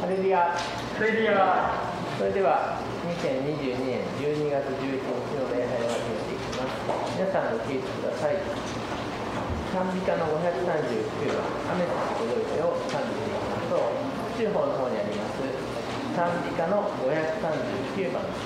ハレルヤ。ハレルヤ。それでは2022年12月11日の礼拝を始めていきます。皆さんご起立ください。賛美歌の539番「アメス届いて」を賛美していきますと、中方の方にあります賛美歌の539番です。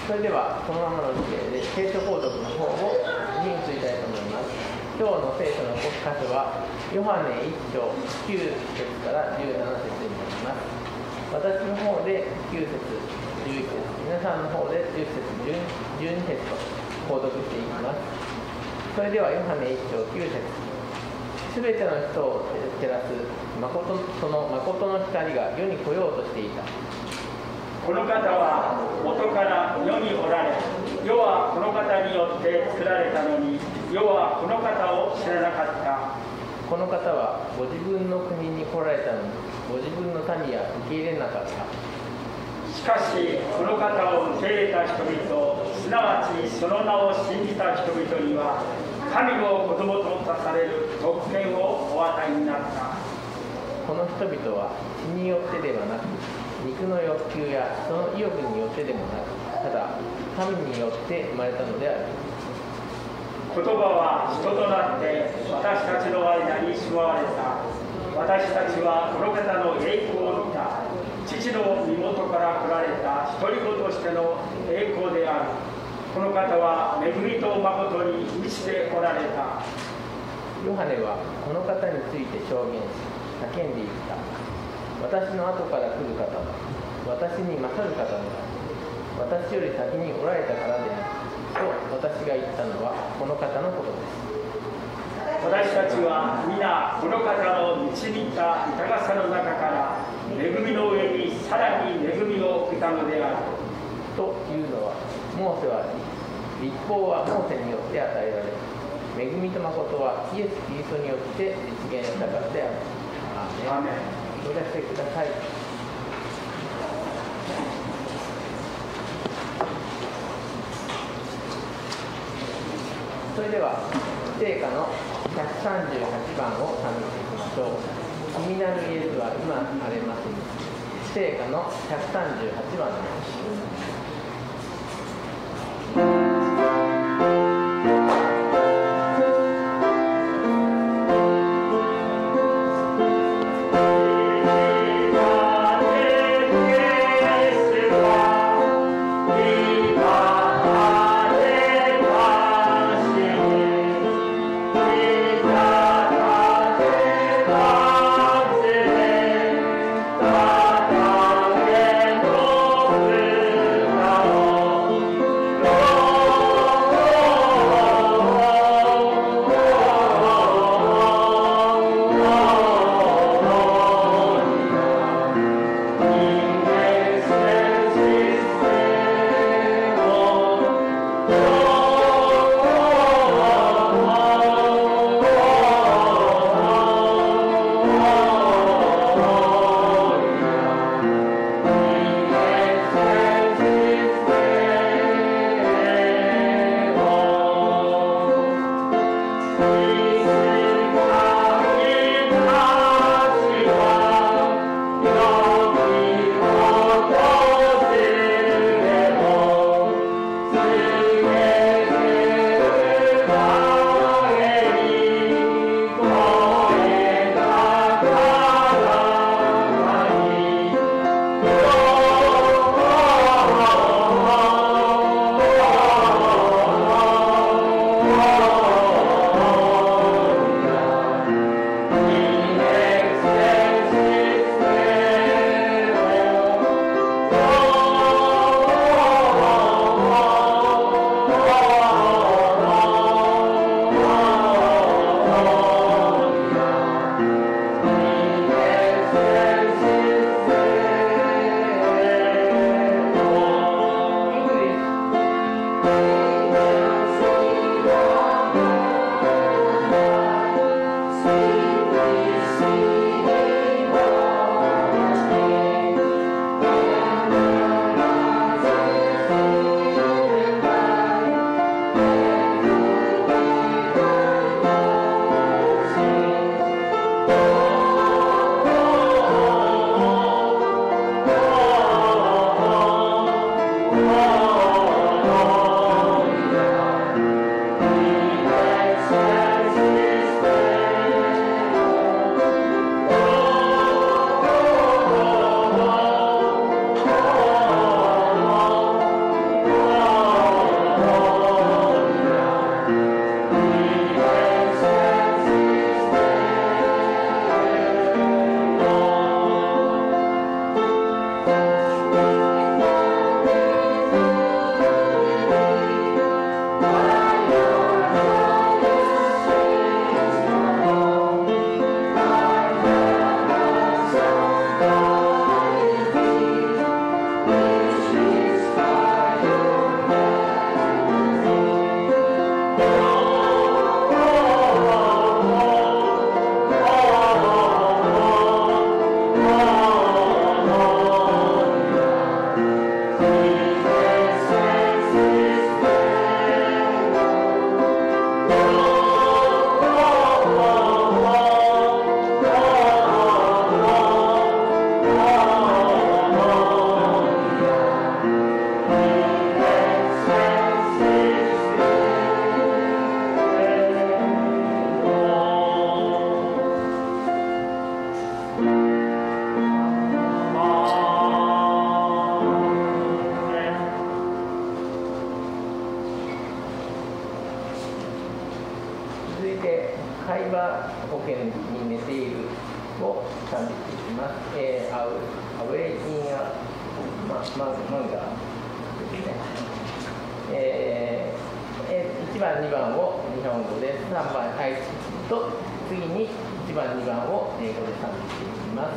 それではこのままの時点で聖書購読の方に移りたいと思います。今日の聖書の箇所はヨハネ1章9節から17節になります。私の方で9節11節、皆さんの方で10節12節と購読していきます。それではヨハネ1章9節、すべての人を照らすその誠の光が世に来ようとしていた。この方は元から世におられ、世はこの方によって作られたのに、世はこの方を知らなかった。この方はご自分の国に来られたのに、ご自分の民は受け入れなかった。しかしこの方を受け入れた人々、すなわちその名を信じた人々には、神の子供と化される特権をお与えになった。この人々は血によってではなく、肉の欲求やその意欲によってでもなく、ただ神によって生まれたのである。言葉は人となって私たちの間に住まわれた。私たちはこの方の栄光を見た。父の身元から来られた一人子としての栄光である。この方は恵みと誠に満ちておられた。ヨハネはこの方について証言し叫んでいった。私の後から来る方は私に勝る方である。私より先におられたからであると私が言ったのはこの方のことです。私たちは皆この方の導いた豊かさの中から恵みの上にさらに恵みを受けたのである。というのは、モーセは律法はモーセによって与えられ、恵みと誠はイエス・キリストによって実現したからである。アーメン。お出してください。それでは聖歌の138番を賛美していきましょう。君なるイエスは今晴れますに。聖歌の138番です。「アウェイキンや漫画ですね。1番、2番を日本語で、3番、と次に1番、2番を英語で賛美していきます。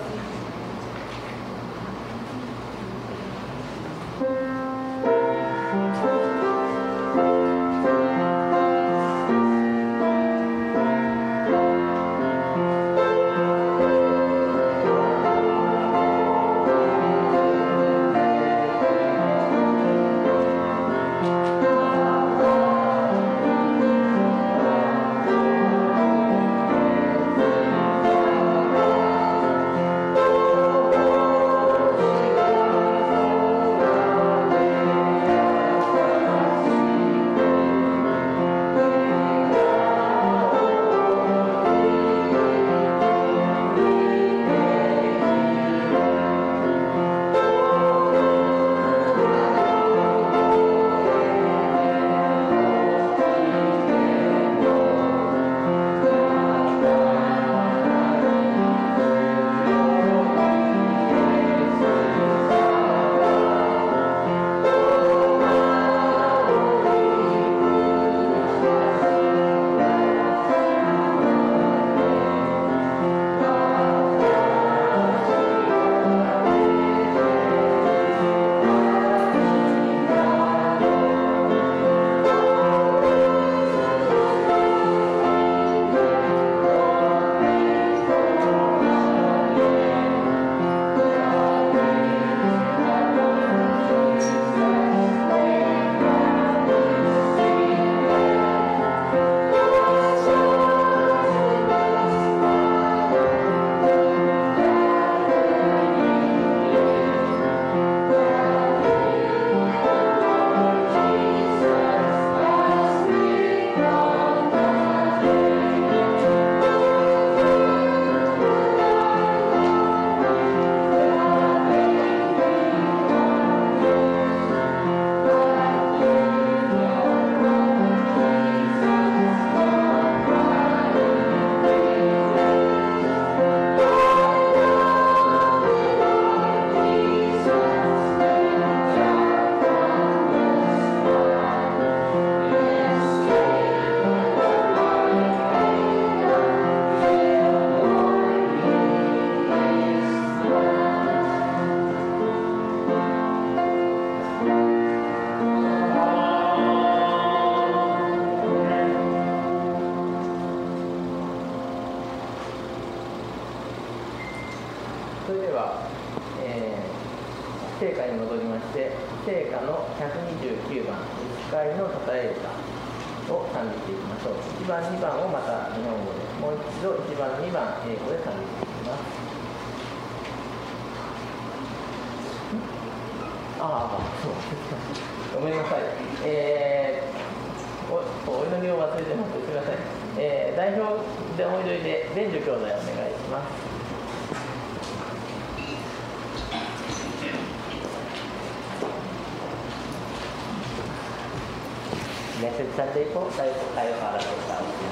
それでは、聖歌に戻りまして、聖歌の129番、光のたたえ歌を賛美していきましょう。1番、2番をまた日本語で、もう一度1番、2番、英語で賛美していきます。そうごめんなさい。お祈りを忘れてます。すみません。代表でお祈りで、伝授兄弟お願いします。Blessed Sunday po, tayo para po sa ating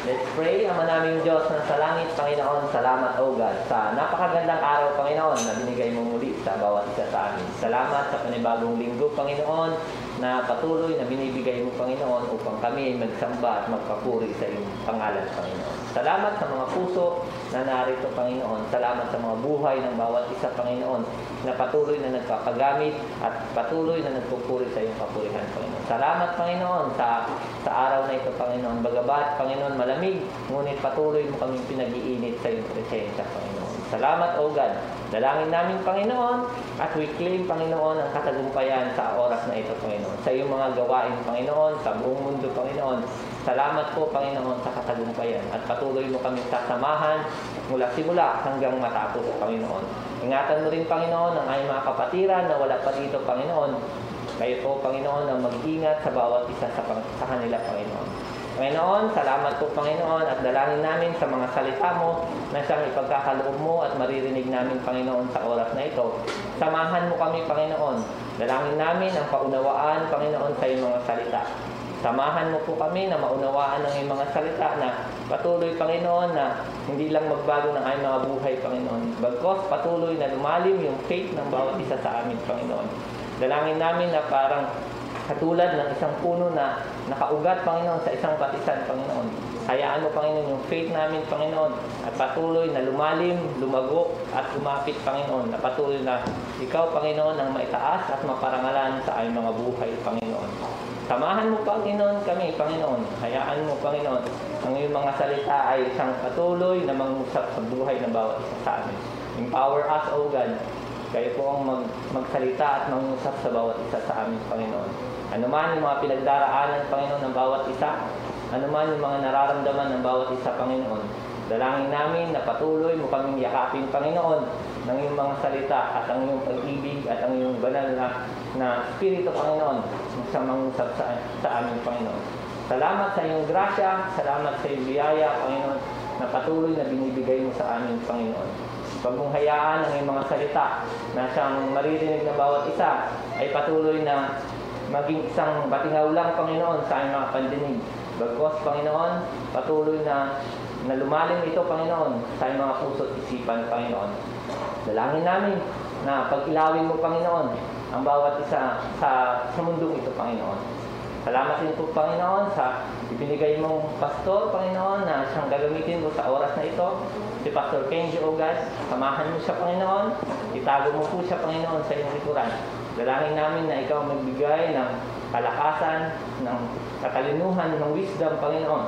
Let's pray. Ama naming Diyos na sa langit, Panginoon, salamat o God sa napakagandang araw, Panginoon, na binigay mo muli sa bawat isa sa amin. Salamat sa panibagong linggo, Panginoon, na patuloy na binibigay mo, Panginoon, upang kami magsamba at magpapuri sa iyong pangalan, Panginoon. Salamat sa mga puso na narito, Panginoon. Salamat sa mga buhay ng bawat isa, Panginoon, na patuloy na nagpapagamit at patuloy na nagpupuri sa iyong kapurihan, Panginoon. Salamat, Panginoon, sa araw na ito, Panginoon. Bagabat, Panginoon, malamig, ngunit patuloy mo kaming pinag-iinit sa iyong presensya, Panginoon. Salamat, O God. Dalangin namin, Panginoon, at we claim, Panginoon, ang katagumpayan sa oras na ito, Panginoon. Sa iyong mga gawain, Panginoon, sa buong mundo, Panginoon. Salamat po, Panginoon, sa katagumpayan. At patuloy mo kami sasamahan mula simula hanggang matapos, Panginoon. Ingatan mo rin, Panginoon, ang aming mga kapatiran na wala pa dito, Panginoon. Kayo po, Panginoon, ang mag-ingat sa bawat isa sa kanila, Panginoon. Panginoon, salamat po, Panginoon, at dalangin namin sa mga salita mo na siyang ipagkakaloob mo at maririnig namin, Panginoon, sa oras na ito. Samahan mo kami, Panginoon. Dalangin namin ang kaunawaan, Panginoon, sa iyong mga salita. Samahan mo po kami na maunawaan ng iyong mga salita na patuloy, Panginoon, na hindi lang magbago ng aming mga buhay, Panginoon. Bagkos, patuloy na lumalim yung faith ng bawat isa sa amin, Panginoon. Dalangin namin na parang katulad ng isang puno na nakaugat, Panginoon, sa isang batisan, Panginoon. Hayaan mo, Panginoon, yung faith namin, Panginoon, at patuloy na lumalim, lumago, at lumapit, Panginoon, na patuloy na Ikaw, Panginoon, ang maitaas at maparangalan sa aming mga buhay, Panginoon. Samahan mo, Panginoon, kami, Panginoon. Hayaan mo, Panginoon, ang iyong mga salita ay isang patuloy na mangusap sa buhay ng bawat isa sa amin. Empower us, O God. Kayo po ang magsalita at mangusap sa bawat isa sa amin, Panginoon. Ano man yung mga pinagdaraanan, Panginoon, ng bawat isa, ano man yung mga nararamdaman ng bawat isa, Panginoon, dalangin namin na patuloy mo kaming yakapin, Panginoon, ng iyong mga salita at ang iyong pag-ibig at ang iyong banal na Espiritu, Panginoon, sa mangusap sa amin, Panginoon. Salamat sa iyong grasya, salamat sa iyong biyaya, Panginoon, na patuloy na binibigay mo sa amin, Panginoon. Huwag mong hayaan ang iyong mga salita na siyang maririnig ng bawat isa ay patuloy na maging isang batingaw lang, Panginoon, sa aming mga pandinig. Bagkos, Panginoon, patuloy na lumalim ito, Panginoon, sa aming mga puso at isipan, Panginoon. Dalangin namin na pag-ilawin mo, Panginoon, ang bawat isa sa mundong ito, Panginoon. Salamat din po, Panginoon, sa ibinigay mong pastor, Panginoon, na siyang gagamitin mo sa oras na ito. Si Pastor Kenji, O God, samahan mo siya, Panginoon. Itago mo po siya, Panginoon, sa iyong likuran. Dalangin namin na ikaw magbigay ng kalakasan, ng katalinuhan, ng wisdom, Panginoon,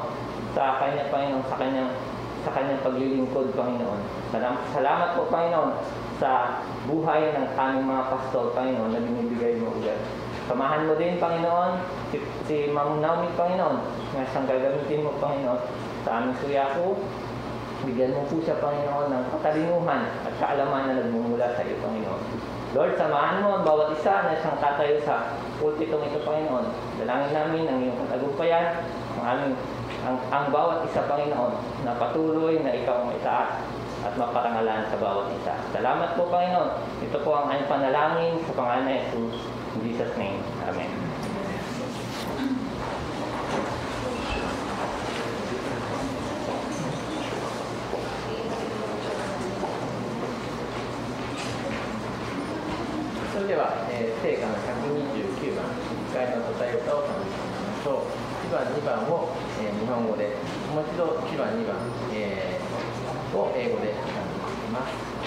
sa kanya, Panginoon, sa kanyang paglilingkod, Panginoon. Salamat po, Panginoon, sa buhay ng aming mga pastor, Panginoon, na binibigay mo, God. Samahan mo din, Panginoon, si Ma'am Naomi, Panginoon, na siyang gagamitin mo, Panginoon, sa aming suyaku. Bigyan mo po siya, Panginoon, ng katalinuhan at kaalaman na nagmumula sa iyo, Panginoon. Lord, samahan mo ang bawat isa na siyang tatayo sa pulpitong ito, Panginoon. Dalangin namin ang iyong katagumpayan, ang bawat isa, Panginoon, na patuloy na ikaw ang itaas at maparangalan sa bawat isa. Salamat po, Panginoon. Ito po ang aming panalangin sa pangalan ni Jesus. In Jesus' name. Amen.それでは、聖歌の129番、1回の答え歌をお楽しみしましょう。1番、2番を、日本語で、もう一度1番、2番、を英語で歌っていきます。「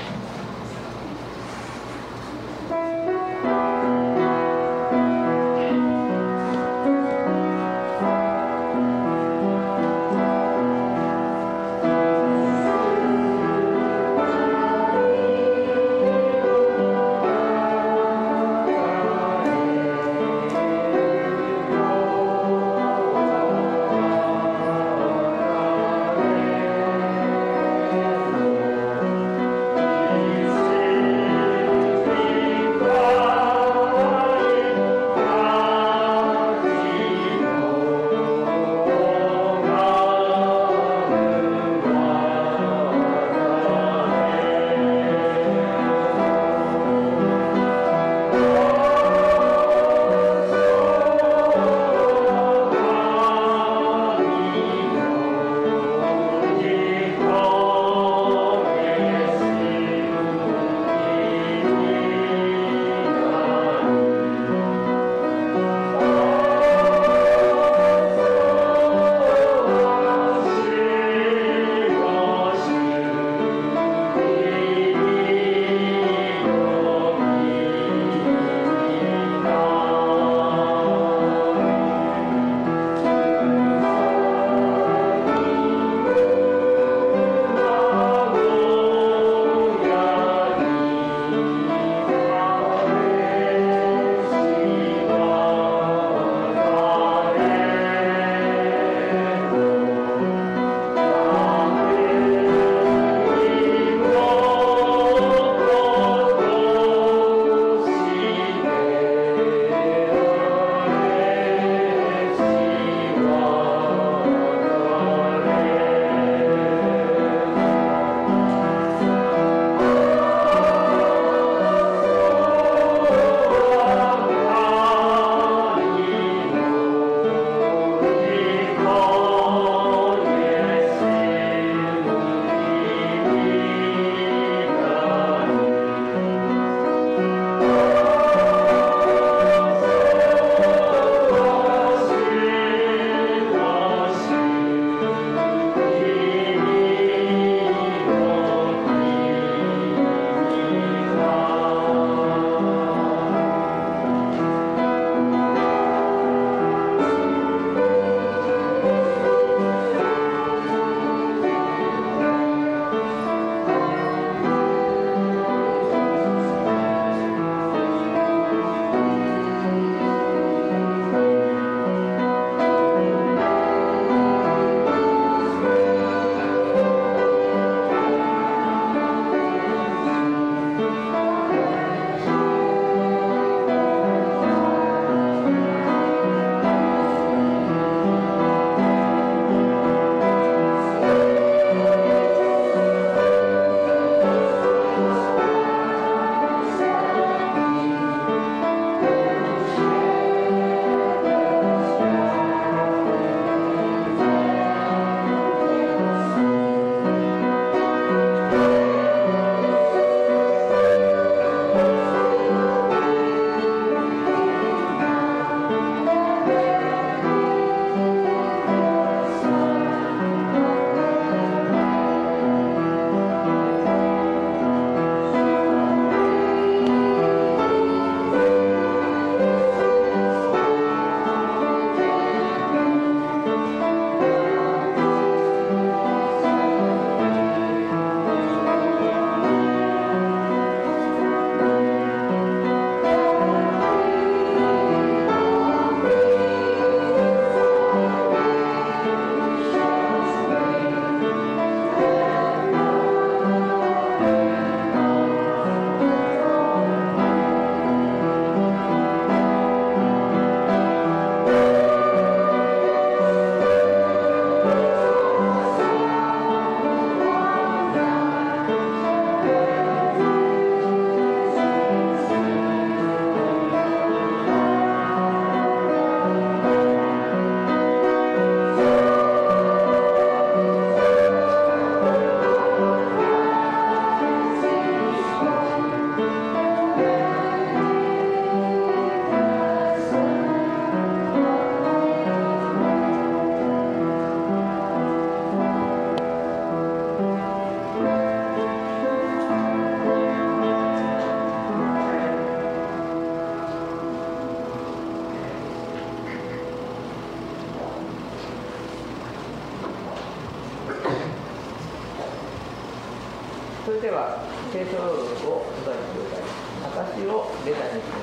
しては、聖書をお伝えしてください。証をレタにして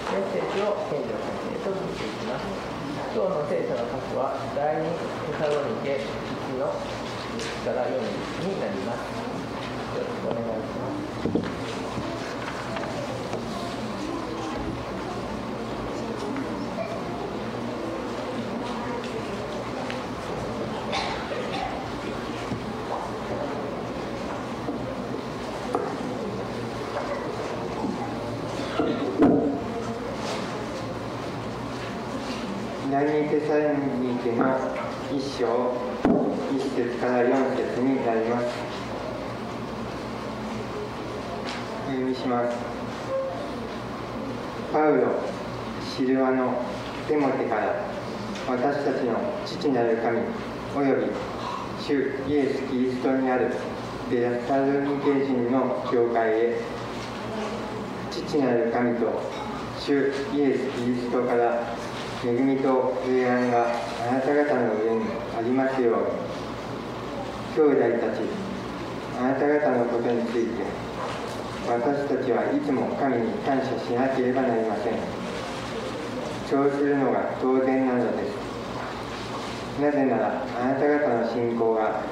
メッセージを賢者先生と聞いていきます。今日の聖書の箇所は第2テサロニケ1の1から4になります。よろしくお願いします。第2テサロニケの1章1節から4節になります。お読みします。パウロ、シルワノ、テモテから私たちの父なる神および主イエス・キリストにあるテサロニケ人の教会へ、父なる神と主イエス・キリストから恵みと平安があなた方の上にありますように。兄弟たち、あなた方のことについて私たちはいつも神に感謝しなければなりません。そうするのが当然なのです。なぜならあなた方の信仰が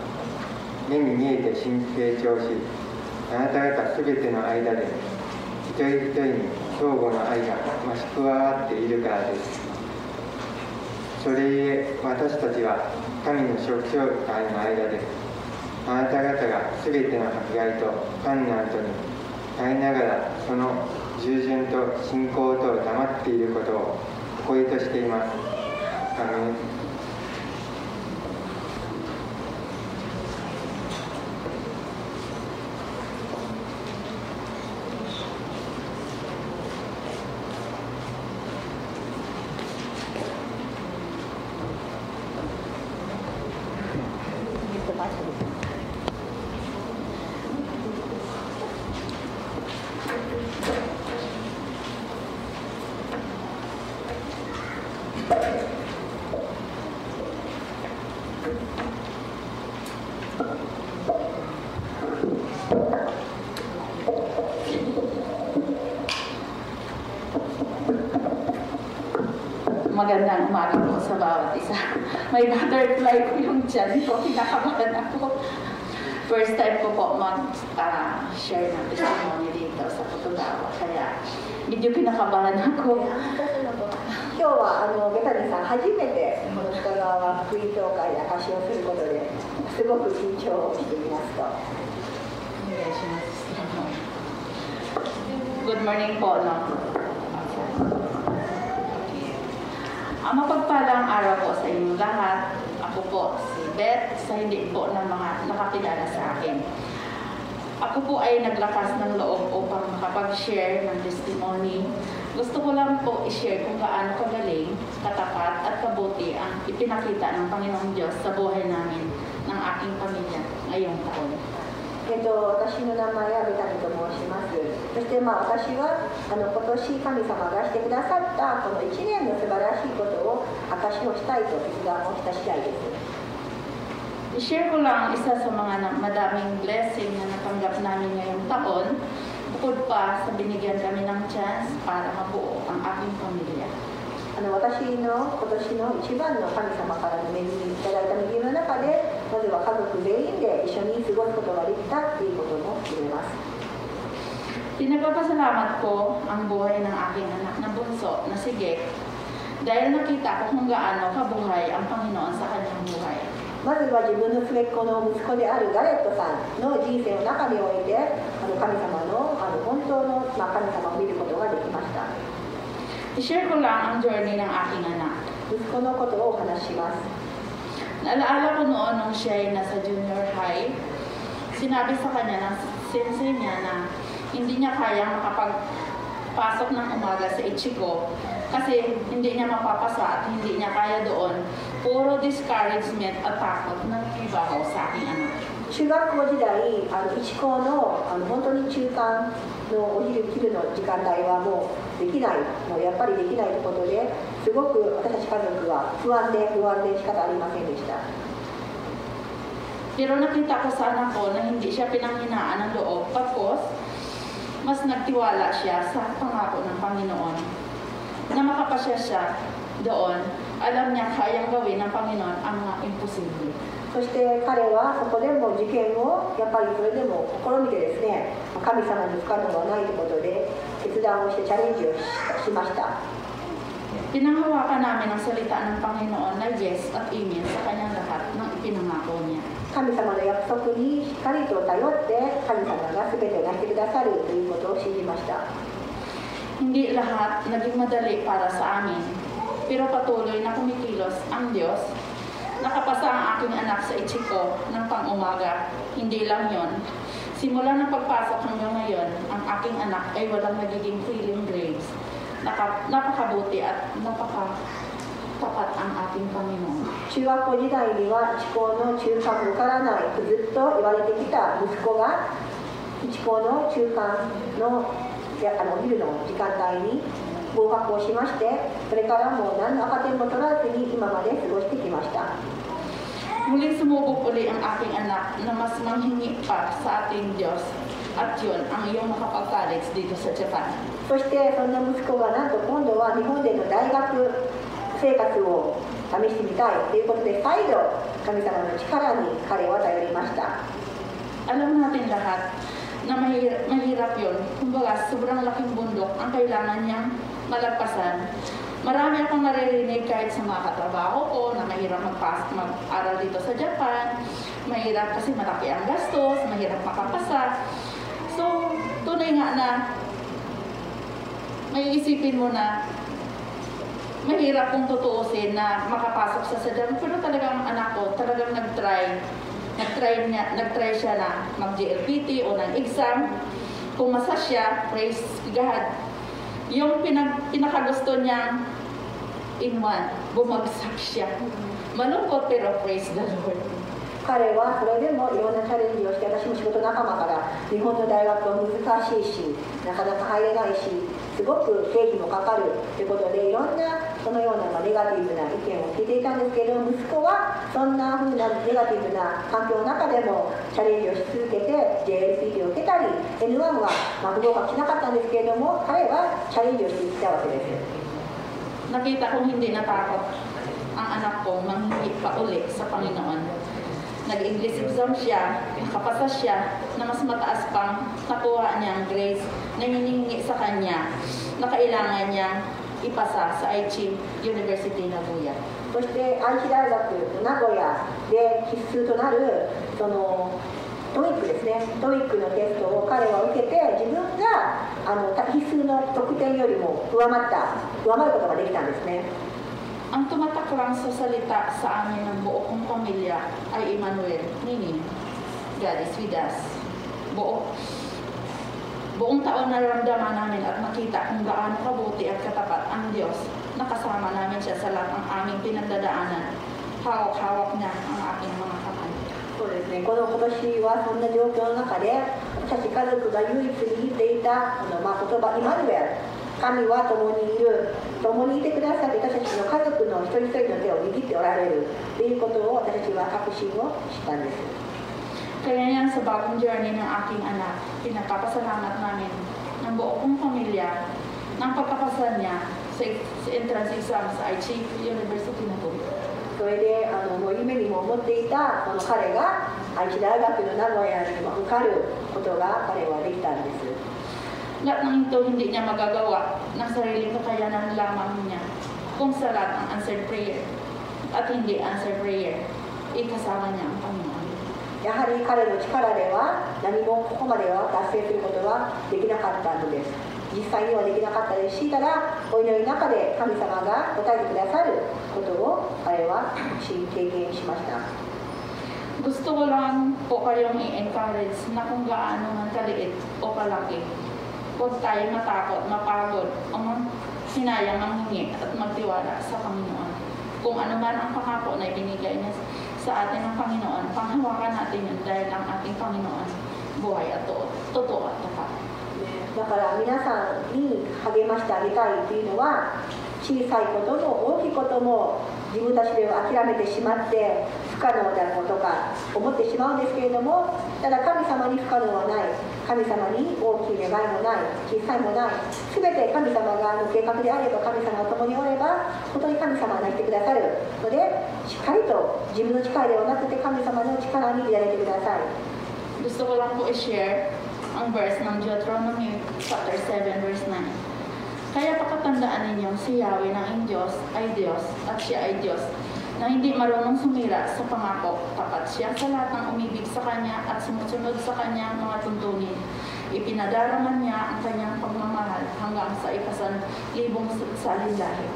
目に見えて成長し、あなた方すべての間で一人一人に相互の愛が増し加わっているからです。それゆえ私たちは神の諸教会の間であなた方がすべての迫害と患難とに耐えながらその従順と信仰と黙っていることを誇りとしています。アメン。Magandang umaga po sa bawat isa. May butterfly po yung tiyan ko. Kinakabahan ako. First time ko po mag-share ng testimony dito sa Cotogawa. Kaya medyo kinakabahan ako. 今日はベタニさん初めてこの深川福音教会で証しをすることですごく緊張していますと。お願いします。Good morning po, no? Mapagpalang araw po sa inyong lahat. Ako po si Beth, sa hindi po ng mga nakakilala sa akin. Ako po ay naglakas ng loob upang makapag-share ng testimony. Gusto ko lang po i-share kung gaano kagaling, katapat at kabuti ang ipinakita ng Panginoong Diyos sa buhay namin ng aking pamilya ngayong taon. 私の名前はベタニと申します。そして私は今年神様がしてくださったこの1年の素晴らしいことを証しをしたいと決断をした次第です。I-share ko lang isa sa mga madaming blessing na natanggap namin ngayong taon, bukod pa sa binigyan kami ng chance para mabuo ang aking pamilya. 私の今年の一番の神様からの恵みいただいた恵みの中で、まずは家族全員で一緒に過ごすことができたということも決めます。Pinagpapasalamat ko ang buhay ng aking anak na bunso na si Gek dahil nakita ko kung gaano kabuhay ang Panginoon sa kanyang buhay. まずは自分の末っ子の息子であるガレットさんの人生の中において神様の本当の神様を見ることができました。I-share ko lang ang journey ng aking anak. 息子のことをお話します。Naalaala ko noon nung siya ay nasa junior high, sinabi sa kanya ng sensei niya na hindi niya kaya makapagpasok ng umaga sa Ichigo kasi hindi niya mapapasa at hindi niya kaya doon. Puro discouragement at takot ng ibabaw sa aking anak. 中学校時代、一高の本当に中間のお昼の時間帯はもうできない、もうやっぱりできないということですごく私たち家族は不安で仕方ありませんでした。Pero nakita ko sa anak ko na hindi siya pinanghinaan ng loob. Tapos, mas nagtiwala siya sa pangako ng Panginoon. Na makapasya siya doon, alam niya kayang gawin ng Panginoon ang mga imposible. そして彼はそこでも受験をやっぱりそれでも試みてですね、神様に不可能はないということで決断をしてチャレンジをしました。 Pinanghawakan namin ang salita ng Panginoon na yes at amen sa kanyang lahat ng ipinangako niya. 神様の約束にしっかりと頼って神様が全てをなしてくださるということを信じました。 Hindi lahat naging madali para sa amin, pero patuloy na kumikilos ang Diyos. Nakapasa ang aking anak sa Ichiko ng pang-umaga. Hindi lang yon. Simula ng pagpasok hanggang ngayon, ang aking anak ay walang nagiging feeling grades. Napakabuti at napakatapat ang ating Panginoon. 中学校時代には一校の中間受からないとずっと言われてきた息子が一校の中間のお昼の時間帯に合格をしまして、それからもう何の赤点も取らずに今まで過ごしてきました。 Muling sumubok uli ang aking anak na mas manghingi pa sa ating Diyos at yun ang iyong makapag-college dito sa Japan. そしてそんな息子がなんと今度は日本での大学生活を試してみたいということで再度神様の力に彼は頼りました。 Alam natin lahat na mahirap yun. Kumbaga, sobrang laking bundok ang kailangan niyang malagpasan. Marami akong naririnig kahit sa mga katrabaho ko na mahirap mag-aral dito sa Japan. Mahirap kasi malaki ang gastos, mahirap makapasa. So, tunay nga na may isipin mo na mahirap kung tutuusin na makapasok sa Japan. Pero talagang anak ko, talagang nag-try siya na mag-GLPT o ng exam. Pumasa siya, praise God. Yung pinakagusto niyang in one, bumagsak siya. Malungkot pero praise the Lord. 彼はそれでもいろんなチャレンジをして、私も仕事仲間から日本の大学は難しいし、なかなか入れないし、すごく経費もかかるということでいろんなそのようなネガティブな意見を聞いていたんですけれども、息子はそんな風なネガティブな環境の中でもチャレンジをし続けて JLPT を受けたり N1 は不合格しなかったんですけれども、彼はチャレンジをしていったわけです。 Nakita kong hindi natakot ang anak kong manghingi pa uli sa Panginoon. Nag-English exam siya, nakapasa siya na mas mataas pang nakuha niyang grades na hinihingi sa kanya na kailangan niyang ipasa sa Aichi University Nagoya. そして愛知大学名古屋で必須となるそのトイックですね、トイックのテストを彼は受けて自分が必須の得点よりも上回ることができたんですね。 Ang tumatak lang sa salita sa amin ng buo kong pamilya ay Emmanuel, meaning God is with us. Buong taon naramdaman namin at nakita kung gaano kabuti at katapat ang Diyos. Nakasama namin siya sa lahat ng aming pinagdadaanan. Hawak-hawak niya ang aking mga kamay. そうですね、今年はそんな状況の中で私たち家族が唯一握っていた言葉イマヌエル、神は共にいる、共にいてくださって私たちの家族の一人一人の手を握っておられるということを私たちは確信をしたんです。 Kaya yan sa bagong journey ng aking anak, pinagpapasalamat namin ng buo kong pamilya ng pagkapasa niya sa entrance exam sa Aichi University Nagoya. それでもう夢にも思っていたこの彼が愛知大学の名古屋に受かることが彼はできたんです。 Lahat ng ito hindi niya magagawa ng sariling kakayanan lamang niya kung sa lahat ng answered prayer at hindi answered prayer, ikasama niya ang Panginoon. やはり彼の力では何もここまでは達成することはできなかったのです。実際にはできなかったですし、ただお祈りの中で神様が答えてくださることを彼は経験しました。 Gusto ko lang po kayong i-encourage na kung gaano man kaliit o kalaki, huwag tayong matakot, mapagod o hinayang manghingi at magtiwala sa Panginoon. Kung ano man ang pangako na ibinigay niya sa atin ng Panginoon, panghawakan natin yun dahil ang ating Panginoon buhay at totoo at tapat. だから皆さんに励ましてあげたいというのは、小さいことも大きいことも自分たちでは諦めてしまって不不可能だとか思ってしまうんですけれども、ただ神様に不可能はない、神様に大きい願いもない、小さいもない、全て神様が計画であれば、神様が共におれば本当に神様がなってくださるので、しっかりと自分の力ではなくて神様の力に入れられてください。Gusto ko lang po i-share ang verse ng Deuteronomy chapter 7 verse 9. Kaya pakatandaan ninyong si Yahweh ng Diyos ay Diyos at siya ay Diyos na hindi marunong sumira sa pangako, tapat siya sa lahat ng umibig sa Kanya at sumusunod sa Kanyang mga tuntunin. Ipinadaraman niya ang Kanyang pagmamahal hanggang sa ikasanlibong salinlahi.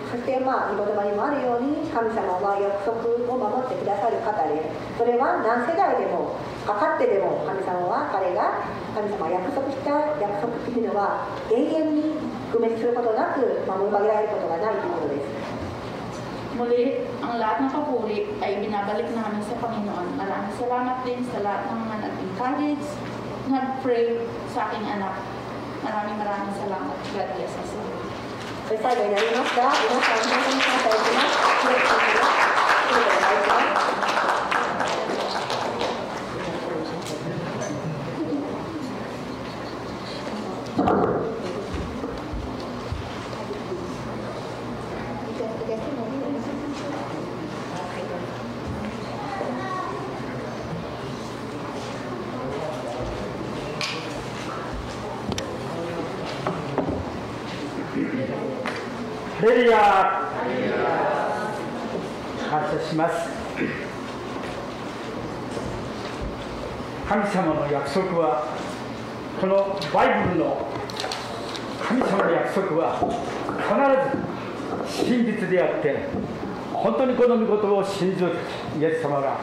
そして御言葉にもあるように、神様は約束を守ってくださる方で、それは何世代でもかかってでも神様は神様が約束した約束というのは永遠に不滅することなく守り上げられることがないということです。Muli, ang lahat ng papuri ay binabalik namin sa Panginoon. Maraming salamat din sa lahat ng mga nag-encourage, nag-pray sa aking anak. Maraming salamat. God bless us all. それ最後になりました。皆さん、本当に感謝をします。ハレルヤ、感謝します。神様の約束は、このバイブルの神様の約束は必ず真実であって、本当にこの御言葉を信じるイエス様が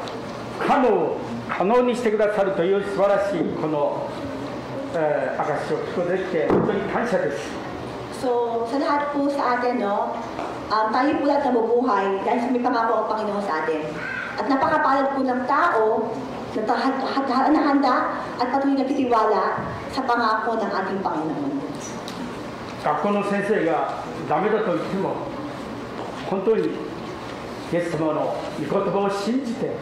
不可能を可能にしてくださるという素晴らしいこの、証を聞くことができて本当に感謝です。So, sa lahat po sa atin, no, tayo po lahat nabubuhay dahil may pangako ang Panginoon sa atin. At napakapalad po ng tao na handa at patuloy na titiwala sa pangako ng ating Panginoon. 学校の先生がダメだと言っても、本当にイエス様の御言葉を信じて、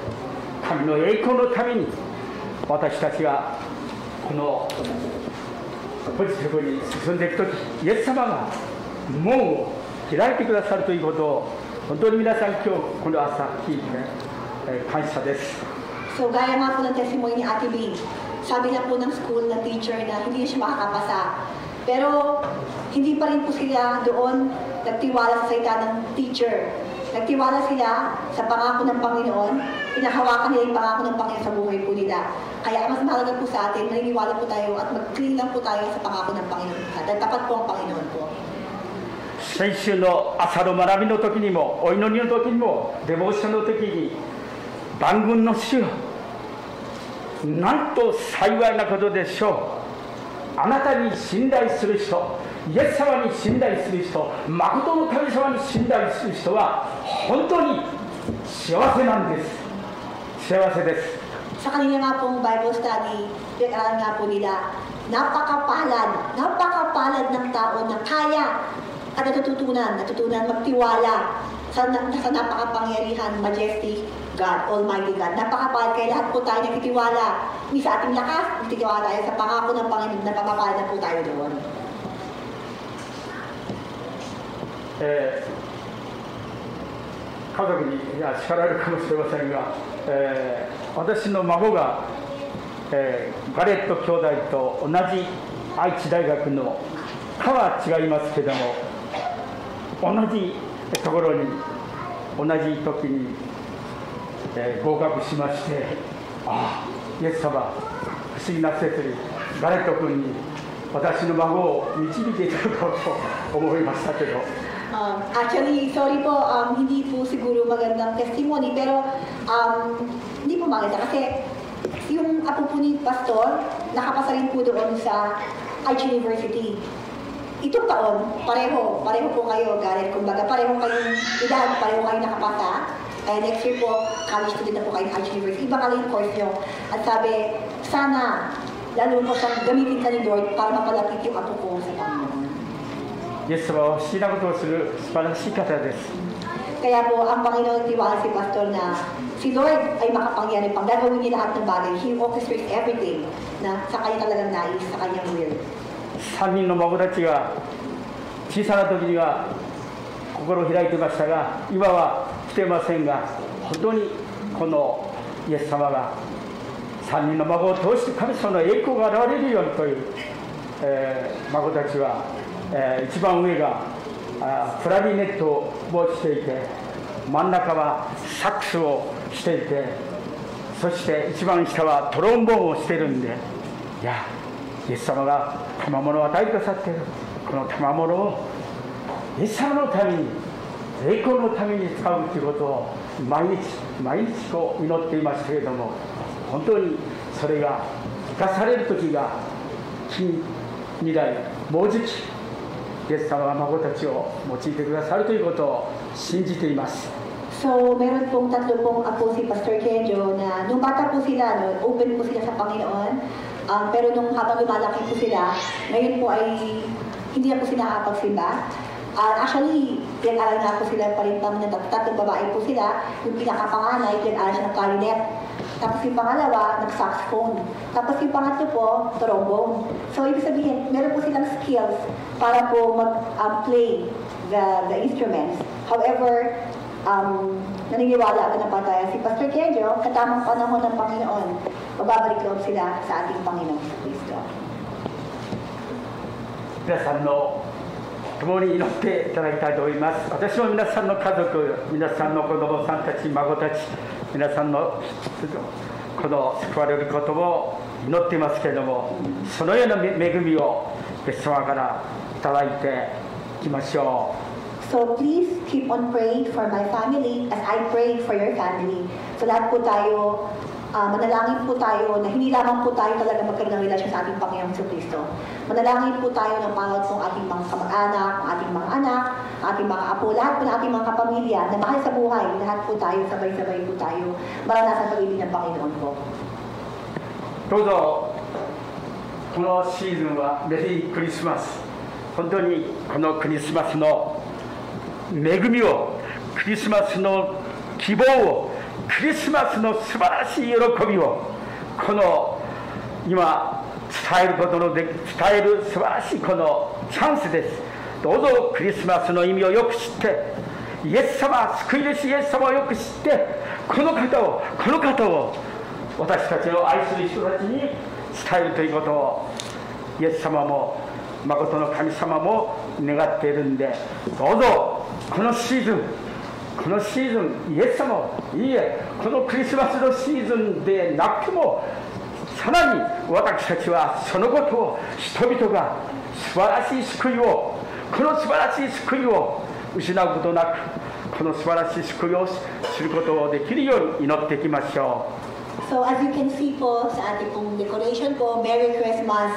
神の栄光のために私たちがこのポジティブに進んでいくとき、イエス様が門を開いてくださるということを本当に皆さん今日この朝聞いて、感謝です。 So gaya nga po ng testimony ni Ate B, sabi na po ng school na teacher na hindi siya makakapasa. Pero hindi pa rin po sila doon nagtiwala sa salita ng teacher. Nagtiwala sila sa pangako ng Panginoon, pinahawakan nila yung pangako ng Panginoon sa buhay po nila. Kaya mas mahalaga po sa atin, maniniwala po tayo at mag-cling lang po tayo sa pangako ng Panginoon. Dahil tapat po ang Panginoon po. 先週の朝の学びの時にも、お祈りの時にも、デボーションの時に、万軍の主よ、なんと幸いなことでしょう。あなたに信頼する人、イエス様に信頼する人、誠の神様に信頼する人は本当に幸せなんです。幸せです。 Sa kanila nga pong Bible study, pinag-aralan nga po nila, napakapalad ng tao na kaya at natutunan magtiwala sa napakapangyarihan, majestic God, Almighty God. Napakapalad, kaya lahat po tayo nagtitiwala. Hindi sa ating lakas, nagtitiwala tayo sa pangako ng Panginoon na papapalad na po tayo doon. 家族に叱られるかもしれませんが、私の孫が、ガレット兄弟と同じ愛知大学の科は違いますけども、同じところに同じ時に、合格しまして、ああイエス様不思議な説にガレット君に私の孫を導いていただこうと思いましたけど。 Actually, sorry po, hindi po siguro magandang testimony, pero hindi po maganda kasi yung apo po ni Pastor, nakapasa rin po doon sa Aichi University. Itong taon, pareho po kayo, Gareth, kumbaga pareho kayong edad, pareho kayong nakapasa. Kaya next year po, college student na po kayo ng Aichi University. Iba ka lang yung course nyo. At sabi, sana, lalo po siyang gamitin ka ni Lord para mapalapit yung apo ko sa Panginoon. イエス様は不思議なことをする素晴らしい方です。 Kaya po, ang Panginoon tiwala si Pastor na si Lord ay makapangyari pang gagawin niya lahat ng bagay. He orchestrates everything na sa kanya talagang nais, sa kanyang will. 3人の孫たちが小さな時には心を開いてましたが、今は来てませんが、本当にこのイエス様が3人の孫を通して神様の栄光が現れるようにという、孫たちは、一番上がクラリネットをしていて、真ん中はサックスをしていて、そして一番下はトロンボーンをしているんで、いや、イエス様が賜物を与えてくださっている。この賜物をイエス様のために、栄光のために使うということを毎日こう祈っていますけれども、本当にそれが生かされる時が近未来、もうじきイエス様が孫たちを用いてくださるということを信じています。So, meron pong tatlo pong apo si Pastor Kenjo na nung bata po sila, no, open po sila sa Panginoon. Pero nung habang lumalaki po sila, ngayon po ay hindi na po sila nakapagsimba. Actually, pinag-aral nga po sila pa rin ng tatlong babae po sila. Yung pinakapanganay, pinag-aral siya ng clarinet. Tapos yung pangalawa, nag-saxophone. Tapos yung pangatlo po, trombone. So, ibig sabihin, meron po silang skills para po mag-play the instruments. However, naniniwala at napataya si Pastor Kenjo, sa tamang panahon ng Panginoon, magbabalik loob sila sa ating Panginoon sa Kristo. 皆さんの共に祈っていただきたいと思います。私も皆さんの家族、皆さんの子供さんたち、孫たち、皆さんのこの救われることを祈っていますけれども、そのような恵みをイエス様からいただいていきましょう。So please keep on praying for my family as I pray for your family. So lahat po tayo, manalangin po tayo na hindi lamang po tayo talaga magkaroon ng relasyon sa ating Panginoong Kristo. Manalangin po tayo ng bawat pong ating mga kamag-anak, ating mga anak, ating mga apo, lahat po ng ating mga kapamilya na mahal sa buhay. Lahat po tayo, sabay-sabay po tayo, maranasan pag-ibig ng Panginoon po. どうぞこのシーズンはメリークリスマス、本当にこのクリスマスの恵みを、クリスマスの希望を、クリスマスの素晴らしい喜びを、この今伝えることので伝える素晴らしいこのチャンスです。どうぞクリスマスの意味をよく知って、イエス様、救い主イエス様をよく知って、この方を私たちの愛する人たちに伝えるということをイエス様も誠の神様も願っているんで、どうぞこのシーズンイエス様を、いいえ、このクリスマスのシーズンでなくてもさらに私たちはそのことを、人々が素晴らしい救いを、この素晴らしい救いを失うことなく、この素晴らしい救いを知ることができるように祈っていきましょう。 So as you can see po sa ating pong decoration po, Merry Christmas.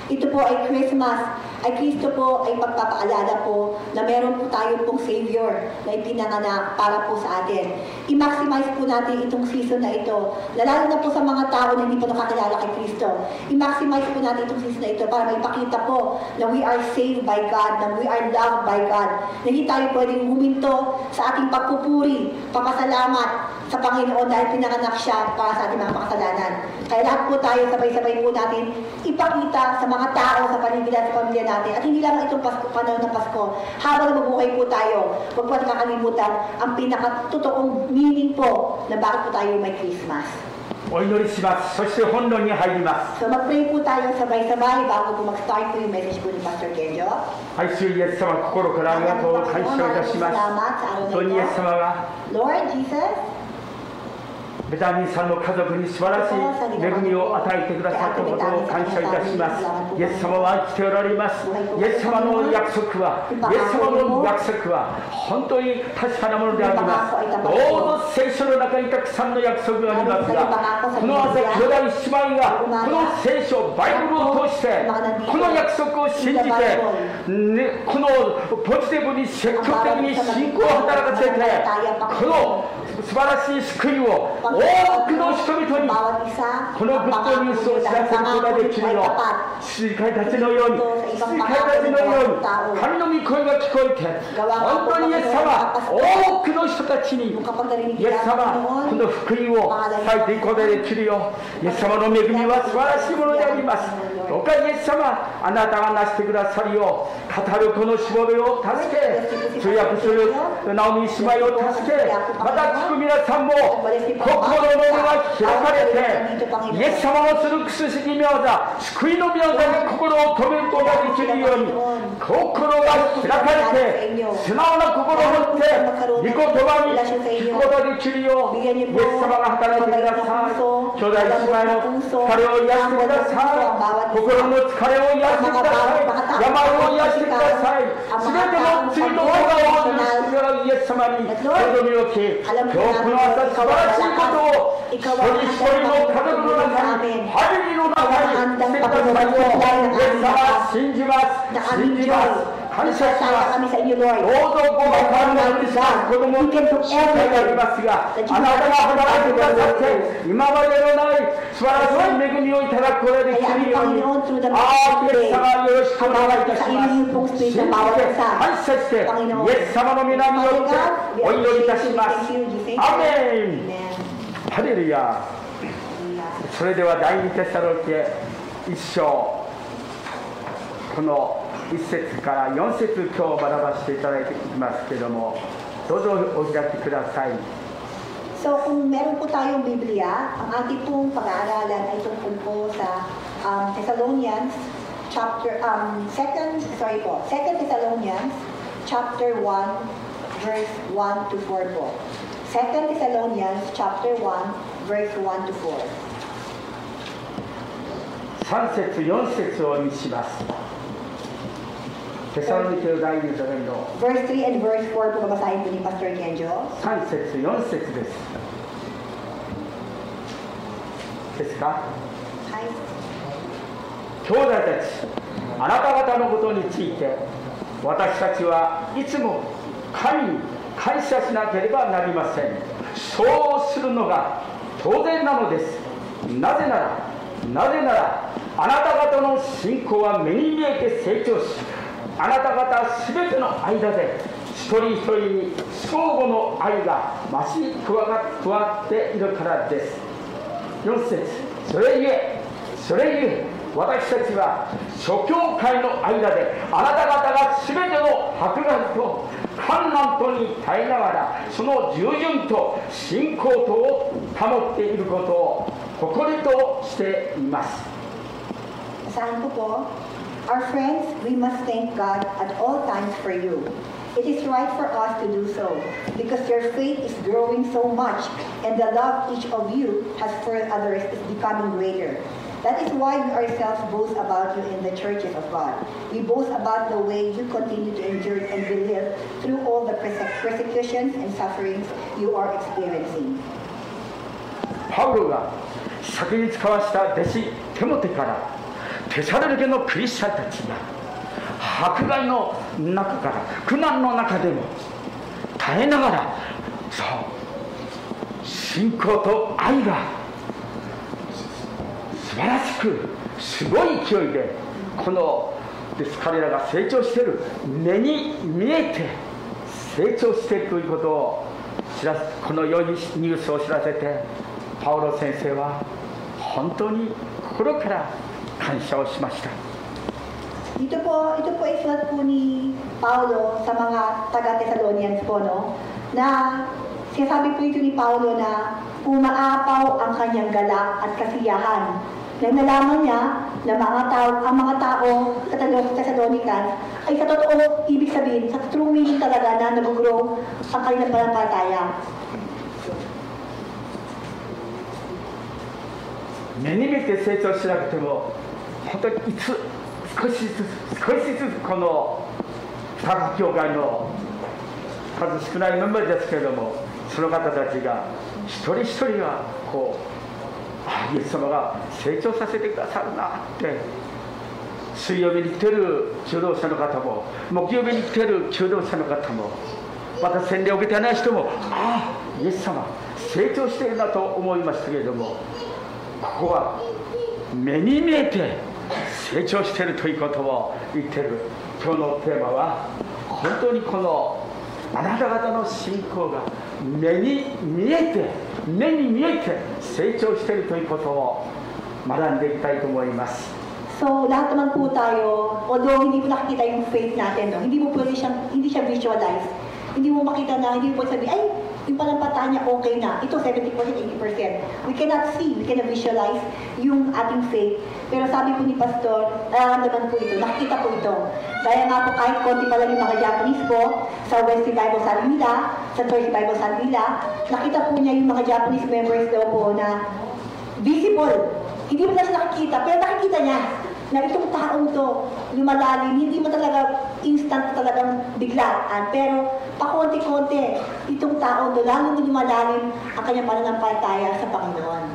Ito po ay Christmas, ay Kristo po ay pagpapaalala po na meron po tayo pong Savior na ipinanganak para po sa atin. I-maximize po natin itong season na ito, lalo na po sa mga tao na hindi po nakakilala kay Kristo. I-maximize po natin itong season na ito para maipakita po na we are saved by God, na we are loved by God. Na hindi tayo pwedeng huminto sa ating pagpupuri, papasalamat sa Panginoon dahil pinanganak siya para sa ating mga makasalanan. Kaya lahat po tayo, sabay-sabay po natin ipakita sa mga tao sa paligid at sa pamilya natin. At hindi lang itong panahon ng Pasko. Habang mabuhay po tayo, huwag po natin kakalimutan ang pinakatotoong meaning po na bakit po tayo may Christmas. お祈りします。そして本論に入ります。 So mag-pray po tayo sabay-sabay bago po mag-start po yung message po ni Pastor Kenjo. 愛するイエス様、心からありがとう感謝いたします。本当にイエス様が Lord Jesus, ベタミンさんの家族に素晴らしい恵みを与えてくださったことを感謝いたします。イエス様は生きておられます。イエス様の約束は、本当に確かなものであります。どうぞ聖書の中にたくさんの約束がありますが、この朝、兄弟姉妹がこの聖書、バイブルを通して、この約束を信じて、このポジティブに積極的に信仰を働かせて、この素晴らしい救いを多くの人々にこのグッドニュースを知らせることができるよ。羊飼いたちのように、羊飼いたちのように神の御声が聞こえて、本当にイエス様、多くの人たちにイエス様、この福音を伝えていくことができるよ。イエス様の恵みは素晴らしいものであります。どうかイエス様、あなたがなしてくださるよう、語るこのしもべを助け、通訳するナオミ姉妹を助け、また聞く皆さんも心の目が開かれて、イエス様のする薬師妙座、救いの妙座に心を止めることができるように、心が開かれて、素直な心を持って御言葉に聞くことができるよう、イエス様が働いてください。兄弟姉妹の疲れを癒してください。心の疲れを癒してください。病を癒してください。すべての罪の動画を許してくださるイエス様に望みをき、今日この朝素晴らしいことを一人一人の家族の中に、ファミリーの中にしてくださいよ。イエス様、信じます。信じます。感謝します。どうぞごが神の子供にしっかりありますが、あなたが働いてくださって今までのない素晴らしい恵みをいただくことができるように、ああ、イエス様よろしくお願いいたします。信じて感謝してイエス様の皆によってお祈りいたします。アメン。ハレルヤ。それでは第二テサロニケ一章、この1節から4節今日学ばせていただいていきますけれども、どうぞお開きください。So kung meron po tayong Biblia, ang ating pong pag-aaralan ay tungkol po sa Thessalonians chapter 2 Thessalonians chapter 1 verse 1 to 4 po. 2 Thessalonians chapter 1 verse 1 to 4. 3節4節を見します。テサロニケの第2手紙の Verse 3 and verse 4 po babasahin po ni Pastor Kenjo. 3節4節です。ですか？はい。兄弟たち、あなた方のことについて私たちはいつも神に感謝しなければなりません。そうするのが当然なのです。なぜならあなた方の信仰は目に見えて成長し、あなた方すべての間で一人一人に相互の愛が増し加わっているからです。4節、それゆえ私たちは諸教会の間であなた方がすべての迫害と患難とに耐えながらその従順と信仰とを保っていることを誇りとしています。Basahin ko po. Our friends, we must thank God at all times for you. It is right for us to do so, because your faith is growing so much, and the love each of you has for others is becoming greater. That is why we ourselves boast about you in the churches of God. We boast about the way you continue to endure and believe through all the persecutions and sufferings you are experiencing. パウロが先に使わした弟子テモテからテサロニケのクリスチャンたちが迫害の中から苦難の中でも耐えながら、そう信仰と愛が素晴らしくすごい勢いで彼らが成長している、目に見えて成長しているということをこの良いニュースを知らせて、パウロ先生は本当に心から感謝をしました。Ito po ay sulat po ni Paulo sa mga taga-Thessalonians po, no? Na sinasabi po ito ni Paulo na umaapaw ang kanyang galak at kasiyahan. Nang nalaman niya na ang mga tao sa Thessalonians ay sa totoo, ibig sabihin, sa true meaning talaga na nag-grow ang kanilang pananampalataya. 目に見て成長しなくても本当に少しずつこの双子教会の数少ないメンバーですけれども、その方たちが一人一人がイエス様が成長させてくださるなって、水曜日に来てる求道者の方も木曜日に来てる求道者の方もまた洗礼を受けてない人も、イエス様成長しているなと思いましたけれども、ここは目に見えて成長しているということを言っている。今日のテーマは本当にこのあなた方の信仰が目に見えて成長しているということを学んでいきたいと思います。 So, lahat naman po tayo, although hindi mo nakikita yung faith natin, no? Hindi siya visualize. Hindi mo makita na, hindi mo sabi, ay, yung panampataan niya okay na. Ito 70%, 80%. We cannot see, we cannot visualize yung ating faith. Pero sabi po ni Pastor, nararamdaman po ito, nakikita po ito. Dahil nga po kahit konti pa lang yung mga Japanese po, sa Wesley Bible San Mila, sa First Bible San Mila, nakita po niya yung mga Japanese members daw po na visible. Hindi mo na siya nakikita, pero nakikita niya na itong taong to lumalalim, hindi mo talaga instant talagang biglaan, pero pakonti-konti itong taong to lalo na lumalalim ang kanyang pananampalataya sa Panginoon.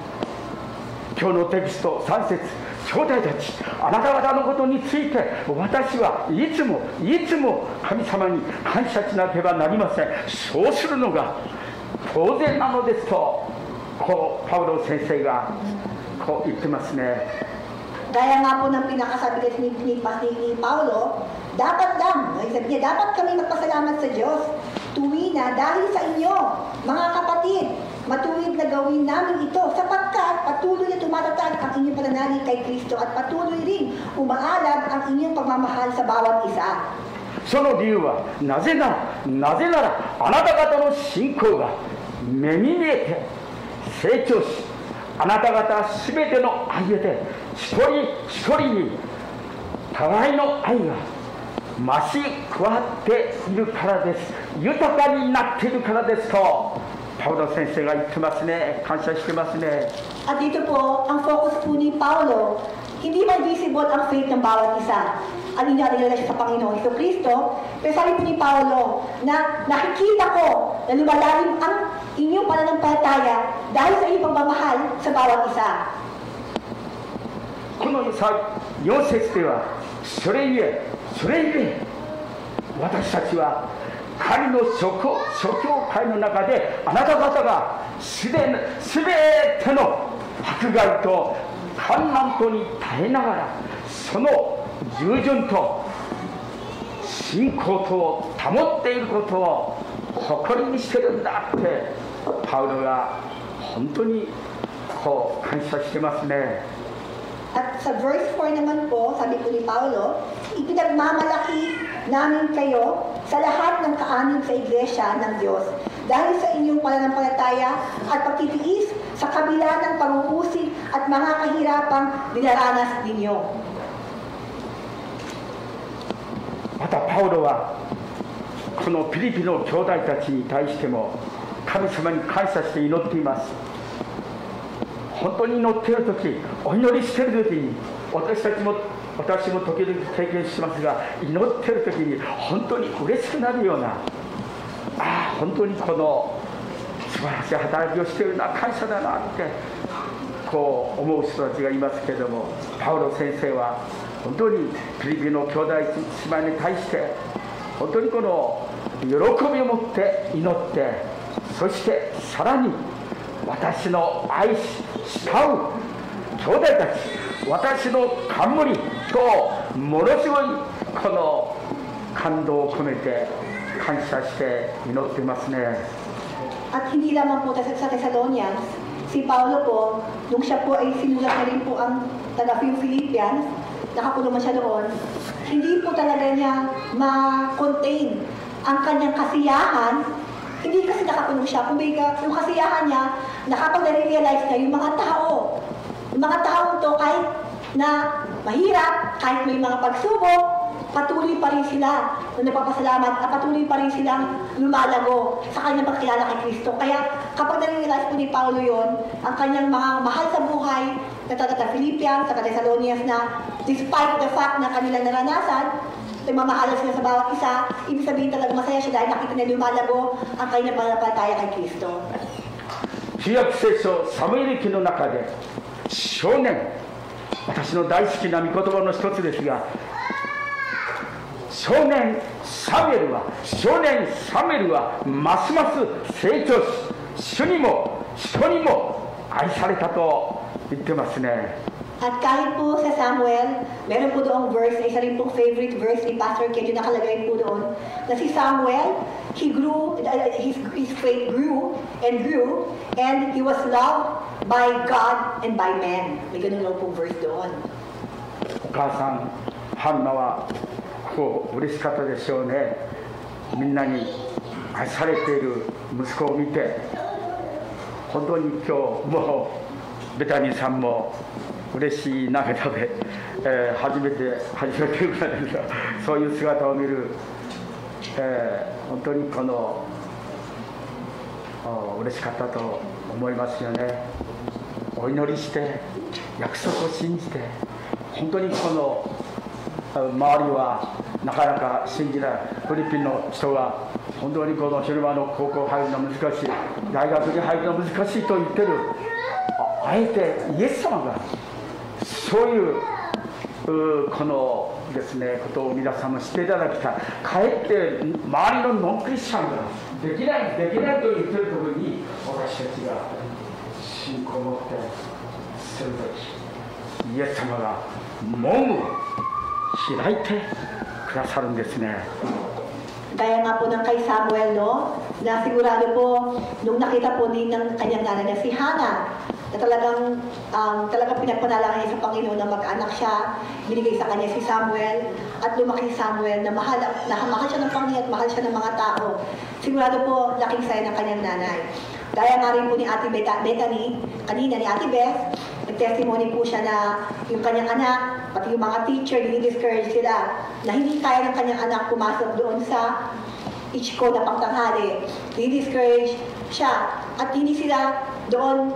今日のテキスト3節、兄弟たち、あなた方のことについて私はいつも神様に感謝しなければなりません。そうするのが当然なのですと、こうパウロ先生がこう言ってますね。 Gaya nga po ng pinakasabi kasi ni Paulo, dapat kami magpasalamat sa Diyos tuwi na dahil sa inyo, mga kapatid, matuwid na gawin namin ito sapagkat patuloy na tumatatag ang inyong pananalig kay Kristo at patuloy rin umaalab ang inyong pagmamahal sa bawat isa. その理由はなぜならあなた方の信仰が目に見えて成長し、あなた方すべての歩で一人一人に互いの愛が増し加わっているからです。豊かになっているからですとパウロ先生が言ってますね。感謝してますね。 At dito po, ang focus po ni Paulo, hindi man visible ang faith ng bawat isa. Ang inalala siya sa Panginoon Hesus Kristo, pero sabi po ni Paulo na nakikita ko na lumalalim ang inyong pananampalataya dahil sa inyong pagmamahal sa bawat isa. この4節ではそれゆえ私たちは神の諸教会の中であなた方がすべての迫害と患難とに耐えながらその従順と信仰とを保っていることを誇りにしてるんだってパウロが本当にこう感謝してますね。 At sa verse 4 naman po, sabi po ni Paulo, ipinagmamalaki namin kayo sa lahat ng kaanib sa iglesia ng Diyos dahil sa inyong pananampalataya at pagtitiis sa kabila ng pangungusig at mga kahirapang dinaranas ninyo. またパウロはこのピリピの兄弟たちに対しても神様に感謝して祈っています。 本当に祈っているとき、お祈りしているときに、私も時々経験しますが、祈っているときに本当に嬉しくなるような、本当にこの素晴らしい働きをしているな、感謝だなってこう思う人たちがいますけれども、パウロ先生は本当にピリピの兄弟姉妹に対して本当にこの喜びを持って祈って、そしてさらに 私の愛し慕う兄弟たち、私の冠とものすごいこの感動を込めて感謝して祈っていますね。 At hindi lamang po sa Thessalonians, si Paulo po, nung siya po ay sinulat na rin po ang taga-Philippians, nakakulong siya doon, hindi po talaga niya ma-contain ang kanyang kasiyahan. Hindi kasi nakakulong siya, kumbaga yung kasiyahan niya, nakapag-realize niya yung mga taong to kahit na mahirap, kahit may mga pagsubok, patuloy pa rin sila na nagpapasalamat at patuloy pa rin silang lumalago sa kanyang pagkilala kay Kristo. Kaya kapag na-realize po ni Paulo yon, ang kanyang mga mahal sa buhay na taga-Philippians, taga-Thessalonians na despite the fact na kanilang naranasan, nagmamahalan sila sa bawat isa, ibig sabihin talaga masaya siya dahil nakita na lumalago ang kanyang pananampalataya kay Kristo. 旧約聖書サムエル記の中で少年、私の大好きな御言葉の一つですが、少年サムエルはますます成長し、主にも人にも愛されたと言ってますね。 At kahit po sa Samuel, meron po doong verse, na isa rin pong favorite verse ni Pastor Kejo, nakalagay po doon, na si Samuel, he grew, his faith grew, and he was loved by God and by men. May ganun lang pong verse doon. お母さんハンナはこう嬉しかったでしょうね。みんなに愛されている息子を見て、本当に今日もベタニーさんも嬉しい涙で、初めてぐらいですが、そういう姿を見る、本当にこの嬉しかったと思いますよね。お祈りして約束を信じて、本当にこの周りはなかなか信じない。フィリピンの人は本当にこの昼間の高校入るの難しい、大学に入るの難しいと言ってる。あえてイエス様がそういうこのですねことを皆さんも知っていただきたい。かえって周りのノンクリスチャンができないと言ってるところに、私たちが信仰を持ってするとき、イエス様が門を開いてくださるんですね。 Kaya nga po ng kay Samuel, no, na sigurado po, nung nakita po din ng kanyang nanay na si Hannah, na talagang pinagpanalangin niya sa Panginoon na mag-anak siya, binigay sa kanya si Samuel, at lumaki si Samuel na mahal siya ng Panginoon at mahal siya ng mga tao. Sigurado po, laking saya ng kanyang nanay. Gaya nga rin po ni Ate Bethany, kanina ni Ate Beth, nag-testimony po siya na yung kanyang anak, pati yung mga teacher, discourage sila na hindi kaya ng kanyang anak pumasok doon sa Ichiko na pangtanghali. Discourage siya at hindi sila doon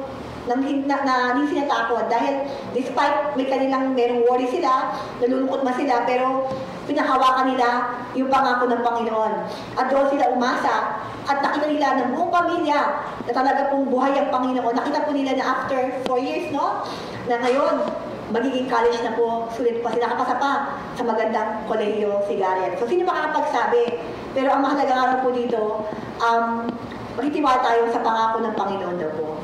hindi sila takot dahil despite merong worry sila, nalulungkot man sila, pero pinahawakan nila yung pangako ng Panginoon. At doon sila umasa at nakita nila ng buong pamilya na talaga pong buhay ang Panginoon. Nakita po nila na after 4 years, no, na ngayon magiging college na po, sulit pa sila, nakapasa pa sa magandang kolehiyo si Gareth. So sino makakapagsabi? Pero ang mahalaga nga po dito, magtitiwala tayo sa pangako ng Panginoon daw po.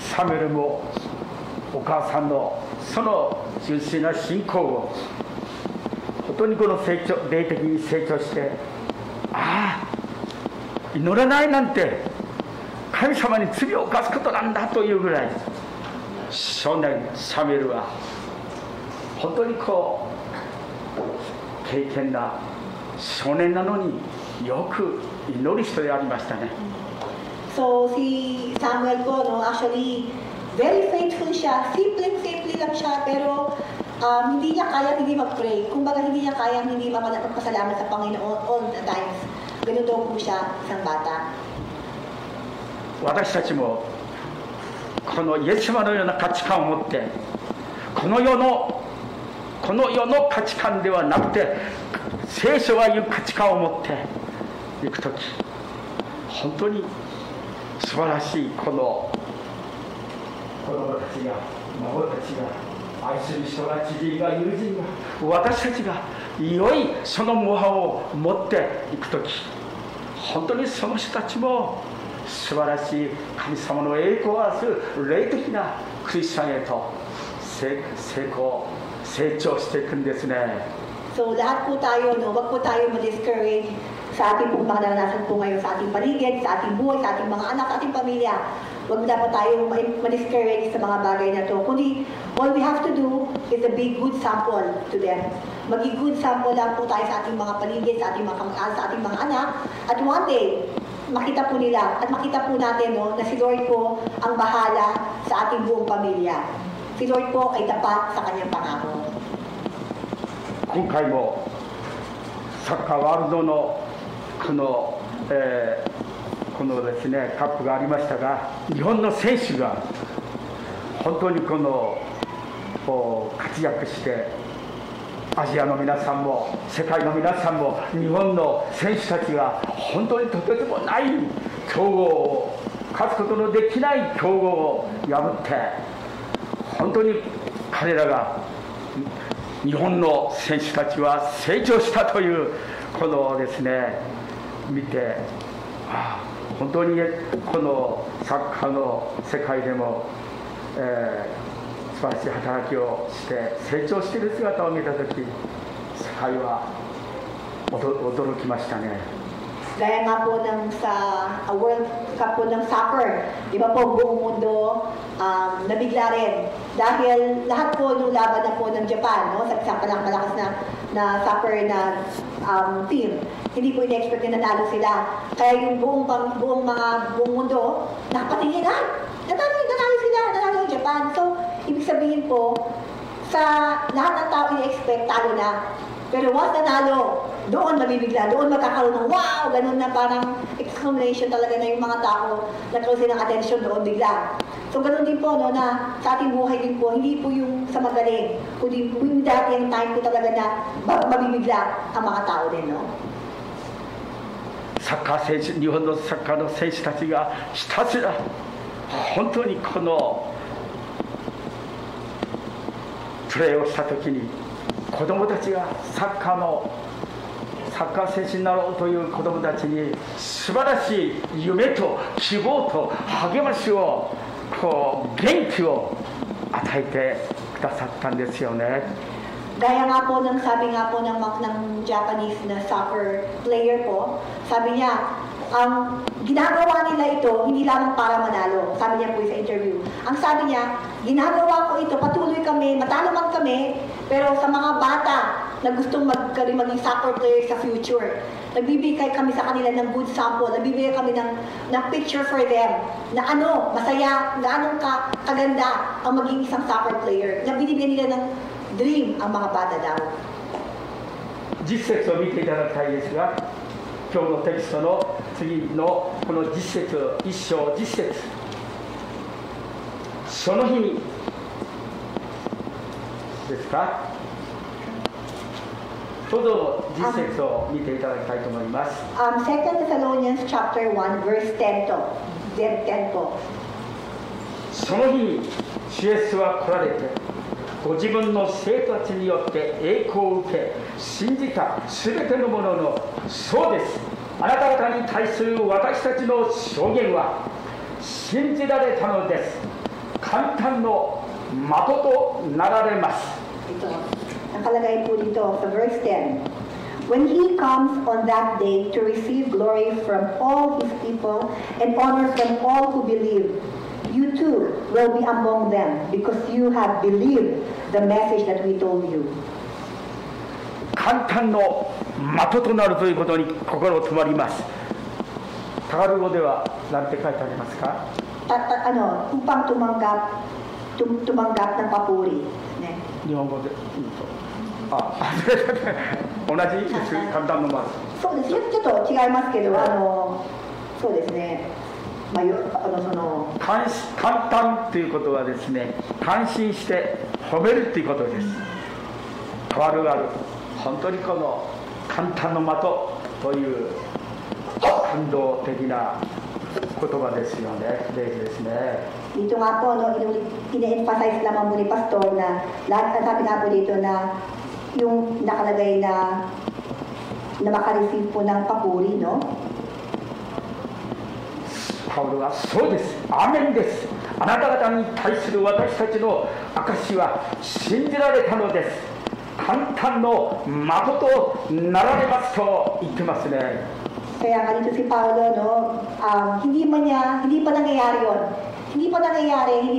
サメルもお母さんのその純粋な信仰を本当にこの霊的に成長して、ああ祈らないなんて神様に罪を犯すことなんだというぐらい、少年サメルは本当にこう敬虔な少年なのによく祈る人でありましたね。 So, si Samuel po, no, actually, very faithful siya. Simple lang siya, pero hindi niya kaya hindi mag-pray. Kumbaga, hindi niya kaya hindi magpasalamat sa Panginoon all the times. Ganun daw po siya, isang bata. 私たちもこのイエス様のような価値観を持って、この世の価値観ではなくて、聖書が言う価値観を持っていくとき、本当に 素晴らしいこの子供たちが孫たちが愛する人が知人が友人が私たちが良いその模範を持っていくとき、本当にその人たちも素晴らしい神様の栄光を表す霊的なクリスチャンへと成長していくんですね。 So lahat po tayo, no, wag po tayo ma-discourage sa ating pong mga naranasan po ngayon sa ating paligid, sa ating buhay, sa ating mga anak, sa ating pamilya. Wag dapat tayo ma-discourage sa mga bagay na to. Kundi, all we have to do is to be good sample to them. Maging good sample lang po tayo sa ating mga paligid, sa ating mga kamag-anak, sa ating mga anak. At one day, makita po nila at makita po natin, no, na si Lord po ang bahala sa ating buong pamilya. Si Lord po ay tapat sa kanyang pangako. 今回もサッカーワールドのこのですねカップがありましたが、日本の選手が本当にこの活躍して、アジアの皆さんも世界の皆さんも日本の選手たちが本当にとてつもない強豪を、勝つことのできない強豪を破って、本当に彼らが日本の選手たちは成長したというこのですね見て、本当にこのサッカーの世界でも、素晴らしい働きをして成長している姿を見たとき、世界は驚きましたね。Gaya nga po sa World Cup po ng soccer, di ba po buong mundo nabigla rin. Dahil lahat po nung laban na po ng Japan, no, sa malakas na soccer na team, hindi po in-expect na nanalo sila. Kaya yung buong mundo, nakapatingin nanalo yung Japan. So, ibig sabihin po, sa lahat ng tao in-expect, talo na. Pero once nanalo, doon mabibigla, doon magkakaroon ng wow, ganun na parang exclamation talaga na yung mga tao nagkaroon ng attention doon bigla. So ganun din po, no, na sa ating buhay din po, hindi po yung sa magaling, kundi yung dati yung time po talaga na mabibigla ang mga tao din, no? サッカー選手、日本のサッカーの選手たちがひたすら本当にこのプレーをしたときに、子供たちがサッカー選手になろうという子供たちに素晴らしい夢と希望と励ましを、元気を与えてくださったんですよね。Gaya nga po ng sabi nga po ng Japanese na soccer player po, sabi niya, ang ginagawa nila ito hindi lamang para manalo. Sabi niya po sa interview. Ang sabi niya, ginagawa ko ito, patuloy kami, matalo man kami, pero sa mga bata na gustong maging soccer player sa future, nagbibigay kami sa kanila ng good sample, nagbibigay kami ng picture for them, na masaya, gaano kaganda ang maging isang soccer player. Nabibigyan nila ng dream ang mga bata daw. 実節を見ていただきたいですが、今日のテキストの次のこの実節、一章実節、その日にですか、どうぞ実節を見ていただきたいと思います。2 Thessalonians chapter 1 verse 10と10と。その日に主イエスは来られて、ご自分の生徒たちによって栄光を受け、信じたすべてのものの、そうです、あなた方に対する私たちの証言は信じられたのです。簡単の的となられます。Nakalagay po dito sa verse 10. When He comes on that day to receive glory from all His people and honor from all who believe, you too will be among them because you have believed the message that we told you. 簡単の的となるということに心止まります。タガル語では何て書いてありますか？upang tumanggap ng papuri. 日本語で同じです簡単のまず。そうです。ちょっと違いますけど、そうですね。簡単ということはですね、感心して褒めるということです。変わる本当にこの簡単の的という感動的な言葉ですよね。フレーズですね。Dito nga po, ine-emphasize lamang mo ni Pastor na lahat, sabi nga po dito na yung nakalagay na makareceive po ng papuri, no? パウロはそうです、アーメンです、あなた方に対する私たちの証は信じられたのです、簡単の的となられますと言ってますね。Kaya nga dito si Paulo, no, hindi pa nangyayari yun. Hindi pa nangyayari.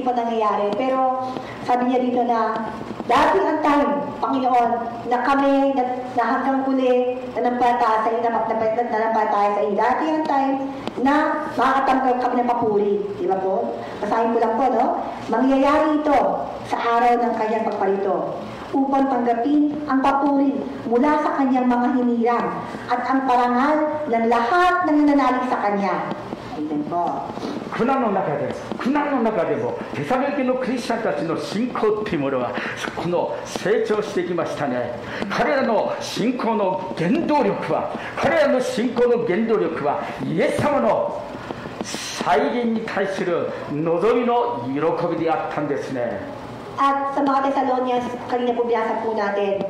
Pero sabi niya dito na darating ang time, Panginoon, na kami na hanggang huli nanampalataya sa iyo. Darating ang time na makakatanggap kami ng papuri. Di ba po? Basahin ko lang po, no? Mangyayari ito sa araw ng kanyang pagparito upang tanggapin ang papuri mula sa kanyang mga hinirang at ang parangal ng lahat ng nananalig sa kanya. Amen po. 苦難の中でもテサロニケのクリスチャンたちの信仰っていうものはこの成長してきましたね。彼らの信仰の原動力はイエス様の再臨に対する望みの喜びであったんですね。At sa mga Thessalonians, kanina po binasa po natin,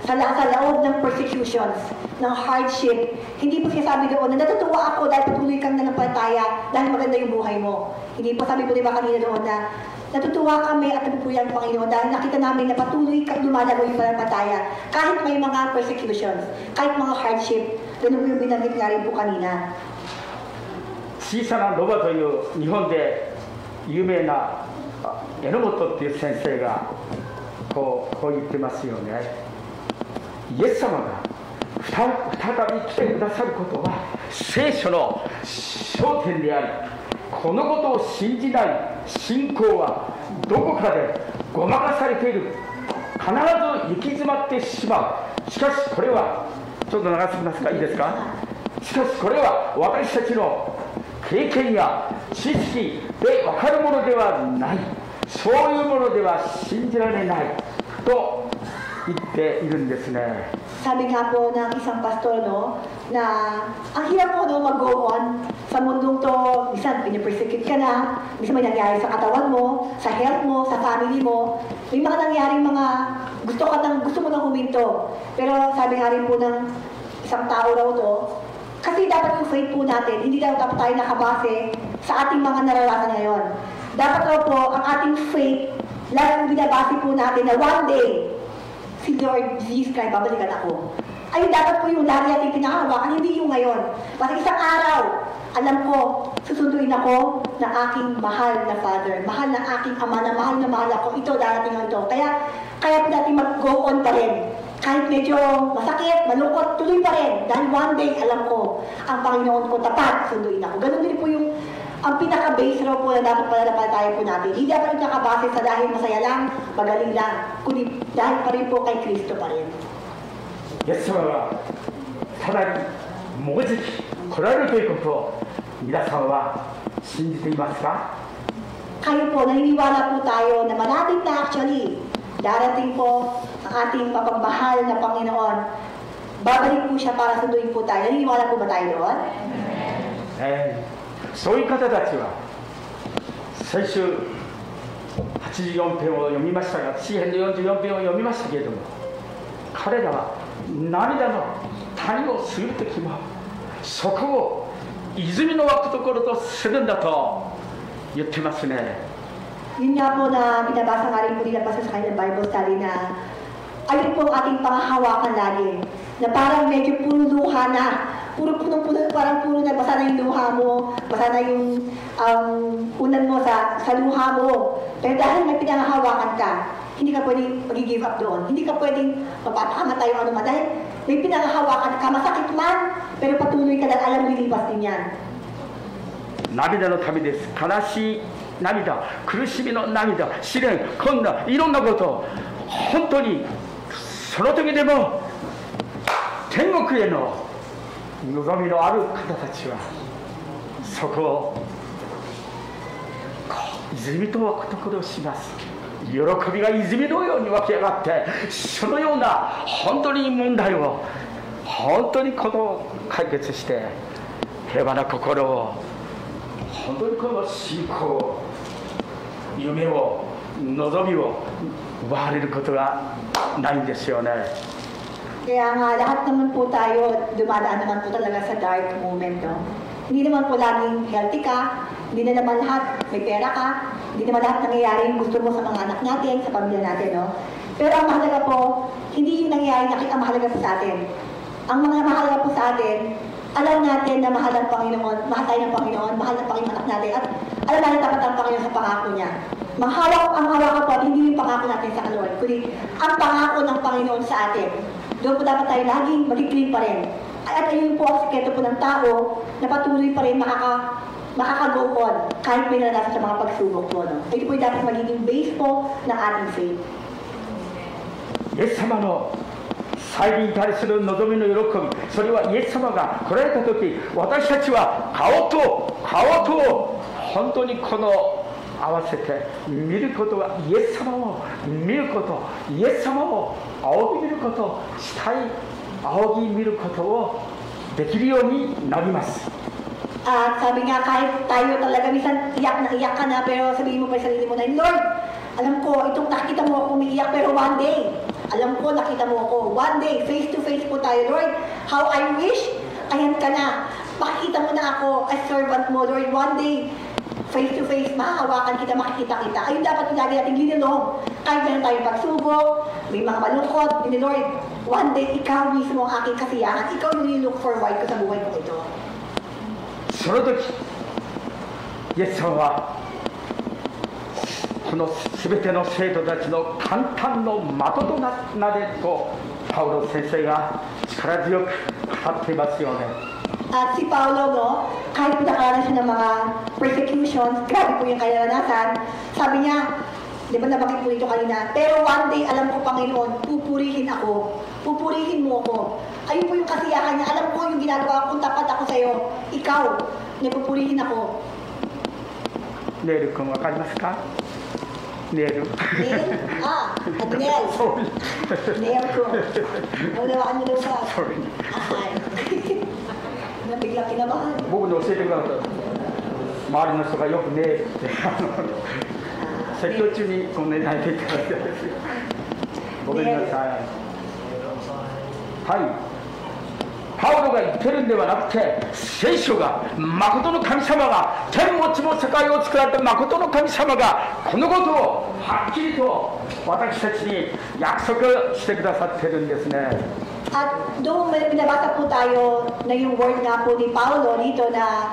sa loob ng persecutions, ng hardship, hindi po sinasabi doon na natutuwa ako dahil patuloy kang nanampalataya dahil maganda yung buhay mo. Hindi po sabi po diba kanina doon na natutuwa kami at napupuyan ang Panginoon dahil nakita namin na patuloy kang lumalago yung pananampalataya kahit may mga persecutions, kahit mga hardship. Ganun po yung binanggit nga rin po kanina. 小さなロバという日本で有名な榎本っていう先生がこう言ってますよね。イエス様が再び来てくださることは聖書の焦点であり、このことを信じない信仰はどこかでごまかされている。必ず行き詰まってしまう。しかしこれはちょっと長すぎますか、いいですか。しかしこれは私たちの経験や知識で分かるものではない、そういうものでは信じられないと言っているんですね。Sabi nga po ng isang pastor no, na ang hirap po no mag-go on sa mundong to, minsan pinipersecute ka na, minsan may nangyari sa katawan mo, sa health mo, sa family mo, may mga nangyaring mga gusto mo nang huminto. Pero sabi nga rin po ng isang tao raw to, kasi dapat yung faith po natin, hindi dapat tayo nakabase sa ating mga naranasan ngayon. Dapat raw po ang ating faith, lalo binabase po natin na one day, si Lord Jesus Christ, babalikan ako. Ayun, dapat po yung lagi natin pinakahawakan, hindi yung ngayon. Kasi isang araw, alam ko, susunduin ako ng aking mahal na Father, mahal na aking Ama, na mahal ako, ito, darating ang ito. Kaya po natin mag-go on pa rin. Kahit medyo masakit, malungkot, tuloy pa rin. Dahil one day, alam ko, ang Panginoon ko tapat, sunduin ako. Ganun din po yung ang pinaka-base raw po na dapat pananampalataya po natin. Hindi dapat yung nakabase sa dahil masaya lang, magaling lang, kundi dahil pa rin po kay Kristo pa rin. イエス様がさらにもうじき来られるということを皆さんは信じていますか。 Kayo po, naniniwala po tayo na malapit na actually, darating po ang ating mapagmahal na Panginoon. Babalik po siya para sunduin po tayo. Naniniwala po ba tayo doon? そういう方たちは先週84編を読みましたが、詩編の44編を読みましたけれども、彼らは涙の谷を過ぎるときもそこを泉の湧くところとするんだと言ってますね。 Yun nga po na binabasa nga rin po nilabasa sa kanilang Bible study na ayun po ang ating pangahawakan lagi. Na parang medyo puro luha na, puro punong-puno, parang puro na basa na yung luha mo, basa na yung unan mo sa luha mo. Pero dahil may pinangahawakan ka, hindi ka pwedeng mag-give up doon. Hindi ka pwedeng magpapakamatay o ano man. Dahil may pinangahawakan ka, masakit man, pero patuloy ka dahil alam mo lilipas din yan. 涙の旅です。悲しい涙、苦しみの涙、試練、困難、いろんなことを本当にその時でも天国への望みのある方たちはそこを泉と湧くところをします。喜びが泉のように湧き上がって、そのような本当に問題を本当に解決して、平和な心を本当にこの信仰、夢を、望みを奪われることがないんですよね。 Kaya nga, lahat naman po tayo, dumadaan naman po talaga sa dark moment, no? Hindi naman po laging healthy ka, hindi na naman lahat may pera ka, hindi naman lahat nangyayari yung gusto mo sa mga anak natin, sa pamilya natin, no? Pero ang mahalaga po, hindi yung nangyayari ang mahalaga po sa atin. Ang mga mahalaga po sa atin, alam natin na mahal ang Panginoon, mahal tayo ng Panginoon, mahal ng Panginoon anak natin, at alam natin tapat ang Panginoon sa pangako niya. Ang hawak po, hindi yung pangako natin sa kaluan, kundi ang pangako ng Panginoon sa atin. Doon po dapat tayo laging magkikling pa rin. At ayun po ang sikreto po ng tao na patuloy pa rin makaka-go on kahit may naranasan sa mga pagsubok po. No? Ito po yung dapat magiging base po ng ating faith. イエス様の再臨に対する望みの喜び、それはイエス様が来られた時、私たちは顔と本当に合わせて見ることが、イエス様を見ること、イエス様を仰ぎ見ること、したい仰ぎ見ることをできるようになります。 Sabi nga kahit tayo talaga minsan iyak na iyak ka na, pero sabihin mo pa sa sarili mo na, Lord, Alam ko, itong nakita mo ako umiiyak, pero one day, alam ko, nakita mo ako, one day, face to face po tayo, Lord. How I wish, ayan ka na. Makikita mo na ako as servant mo, Lord. One day, face to face, mahahawakan kita, makikita kita. Ayun dapat lagi natin linilong. Kahit meron tayong pagsubok, may mga malungkot, Lord, one day, ikaw mismo ang aking kasiyahan. Ikaw yung nilook forward ko sa buhay ko ito. その時イエス様はこの全ての生徒たちの簡単の的となれとパウロ先生が力強く語っていますよね。 At si Paulo, no, kahit pinakalan siya ng mga persecutions, grabe po yung karanasan, sabi niya, di ba nabanggit po ito kanina, pero one day, alam ko, Panginoon, pupurihin ako, pupurihin mo ako. Ayun po yung kasiyahan niya, alam ko yung ginagawa ko, kung tapat ako sa'yo, ikaw, napupurihin ako. ネール君わかりますか？ネール。 Neil? Ah, Neil. Neil ko. Nawala niyo daw ba? Sorry. Ay. Nabigla kinabahan. 僕に教えてください。周りの人がよくネールって説教中にこんなに泣いていただいてですよ。ごめんなさい。はい。 パウロが言ってるんではなくて、聖書が、誠の神様が、天も地も世界を作られた誠の神様が、このことをはっきりと私たちに約束してくださってるんですね。 At doon may binabasa po tayo na yung word nga po ni Paulo dito na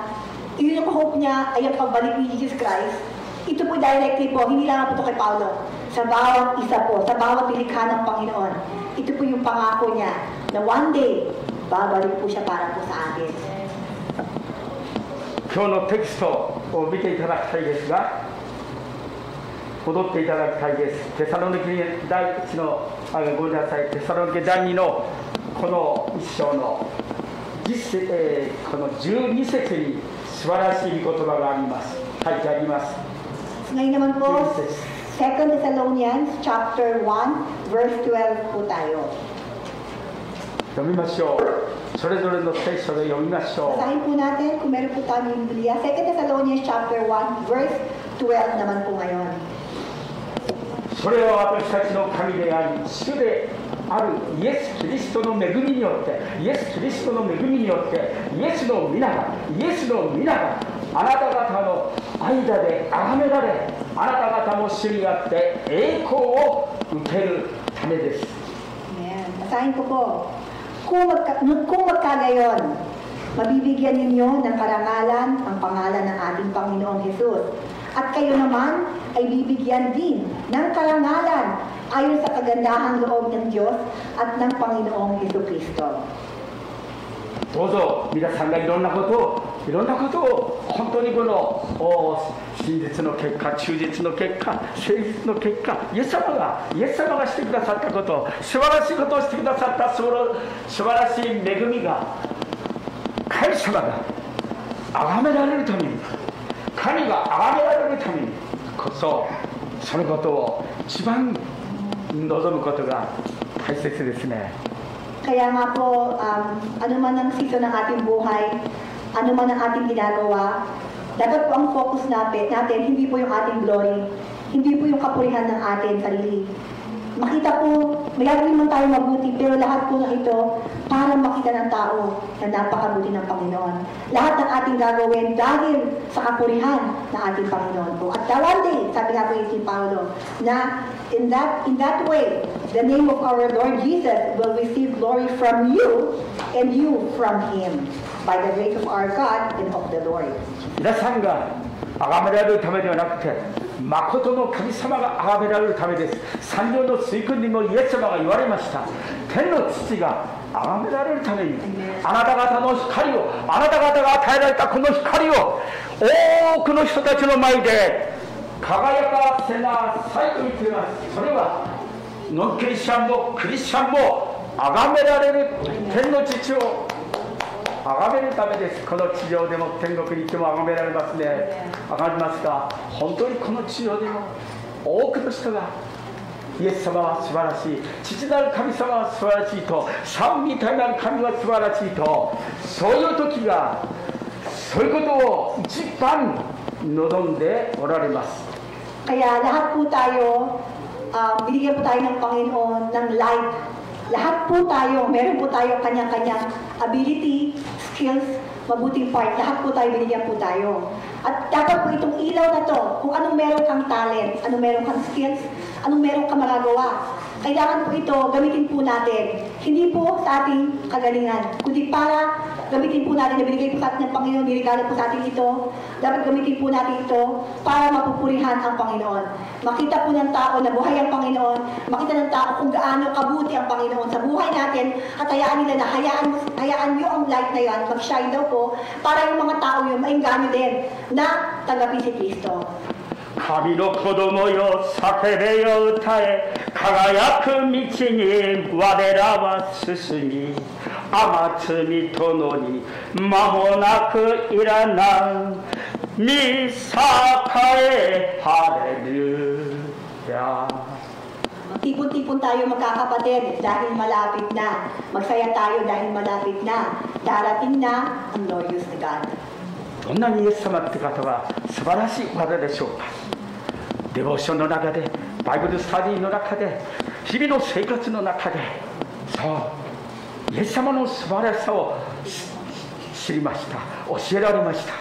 yun yung hope niya ay ang pagbalik ni Jesus Christ. Ito po directly po, hindi lang po ito kay Paulo. Sa bawat isa po, sa bawat nilikha ng Panginoon. Ito po yung pangako niya na one day, babalik po siya para po sa atin. 今日のテキストを見ていただきたいですが、戻っていただきたいです。テサロニケ第1の、ごめんなさい、テサロニケ第2のこの一章のこの12節に素晴らしい御言葉があります。書いてあります。 Ngayon naman po, 2 Thessalonians chapter 1 verse 12 po tayo. 読みましょう。それぞれの聖書で読みましょう。 Basahin po natin kung meron po tayo yung Biblia. 2 Thessalonians chapter 1 verse 12 naman po ngayon. それは私たちの神であり、主であるイエス・キリストの恵みによって、イエス・キリストの恵みによって、イエスの皆が、あなた方の間で崇められ、あなた方も主にあって栄光を受けるためです。 Ayan. Basahin ko po. Kung magkagayon, mabibigyan ninyo ng karangalan ang pangalan ng ating Panginoong Jesus. At kayo naman ay bibigyan din ng karangalan ayon sa kagandahang loob ng Diyos at ng Panginoong Jesucristo. どうぞ皆さんがいろんなことを本当にこの真実の結果、忠実の結果、誠実の結果、イエス様がしてくださったこと、素晴らしいことをしてくださったその素晴らしい恵みが神様が崇められるために、神が崇められるためにこそそのことを一番望むことが大切ですね。 Kaya nga po, ano man ang season ng ating buhay, ano man ang ating ginagawa, dapat po ang focus natin hindi po yung ating glory, hindi po yung kapurihan ng ating sarili. Makita po, may gagawin man tayo mabuti, pero lahat po na ito para makita ng tao na napakabuti ng Panginoon. Lahat ng ating gagawin dahil sa kapurihan ng ating Panginoon po. At one day, sabi nga po yung si Paulo, na in that way, the name of our Lord Jesus will receive glory from you and you from Him by the grace of our God and of the Lord. 皆さんが崇められるためではなくて、誠の神様が崇められるためです。三条の水訓にもイエス様が言われました。天の父が崇められるために、あなた方の光を、あなた方が与えられたこの光を多くの人たちの前で輝かせなさいと言っています。それはノンクリスチャンもクリスチャンも崇められる天の父を崇めるためです。この地上でも天国に行っても崇められますね。崇めますが、本当にこの地上でも多くの人がイエス様は素晴らしい、父なる神様は素晴らしいと、三位一体なる神は素晴らしいと、そういう時がそういうことを一番望んでおられます。Kaya lahat po tayo, binigyan po tayo ng Panginoon ng light. Lahat po tayo, meron po tayo kanya-kanyang ability, skills, mabuting part. Lahat po tayo, binigyan po tayo. At dapat po itong ilaw na to, kung anong meron kang talent, anong meron kang skills, anong meron kang magagawa. Kailangan po ito, gamitin po natin. Hindi po sa ating kagalingan, kundi para gamitin po natin na binigay po sa atin ng Panginoon, nirigalo po sa atin ito. Dapat gamitin po natin ito para mapupurihan ang Panginoon. Makita po ng tao na buhay ang Panginoon, makita ng tao kung gaano kabuti ang Panginoon sa buhay natin, at hayaan nila na hayaan nyo ang light na yan, mag-shine daw po, para yung mga tao yun, maingganyo din na tanggapin si Kristo. 神の子供よ叫べよ歌え輝く道に我らは進み雨罪とのに間もなくいらない見栄えハレルヤ Tipon-tipon tayo magkakapatid dahil malapit na. Magsaya tayo dahil malapit na. Darating na ang glorious na God. どんなにイエス様って方は素晴らしい方でしょうか。デボーションの中で、バイブルスタディの中で、日々の生活の中で、そうイエス様の素晴らしさを知りました。教えられました。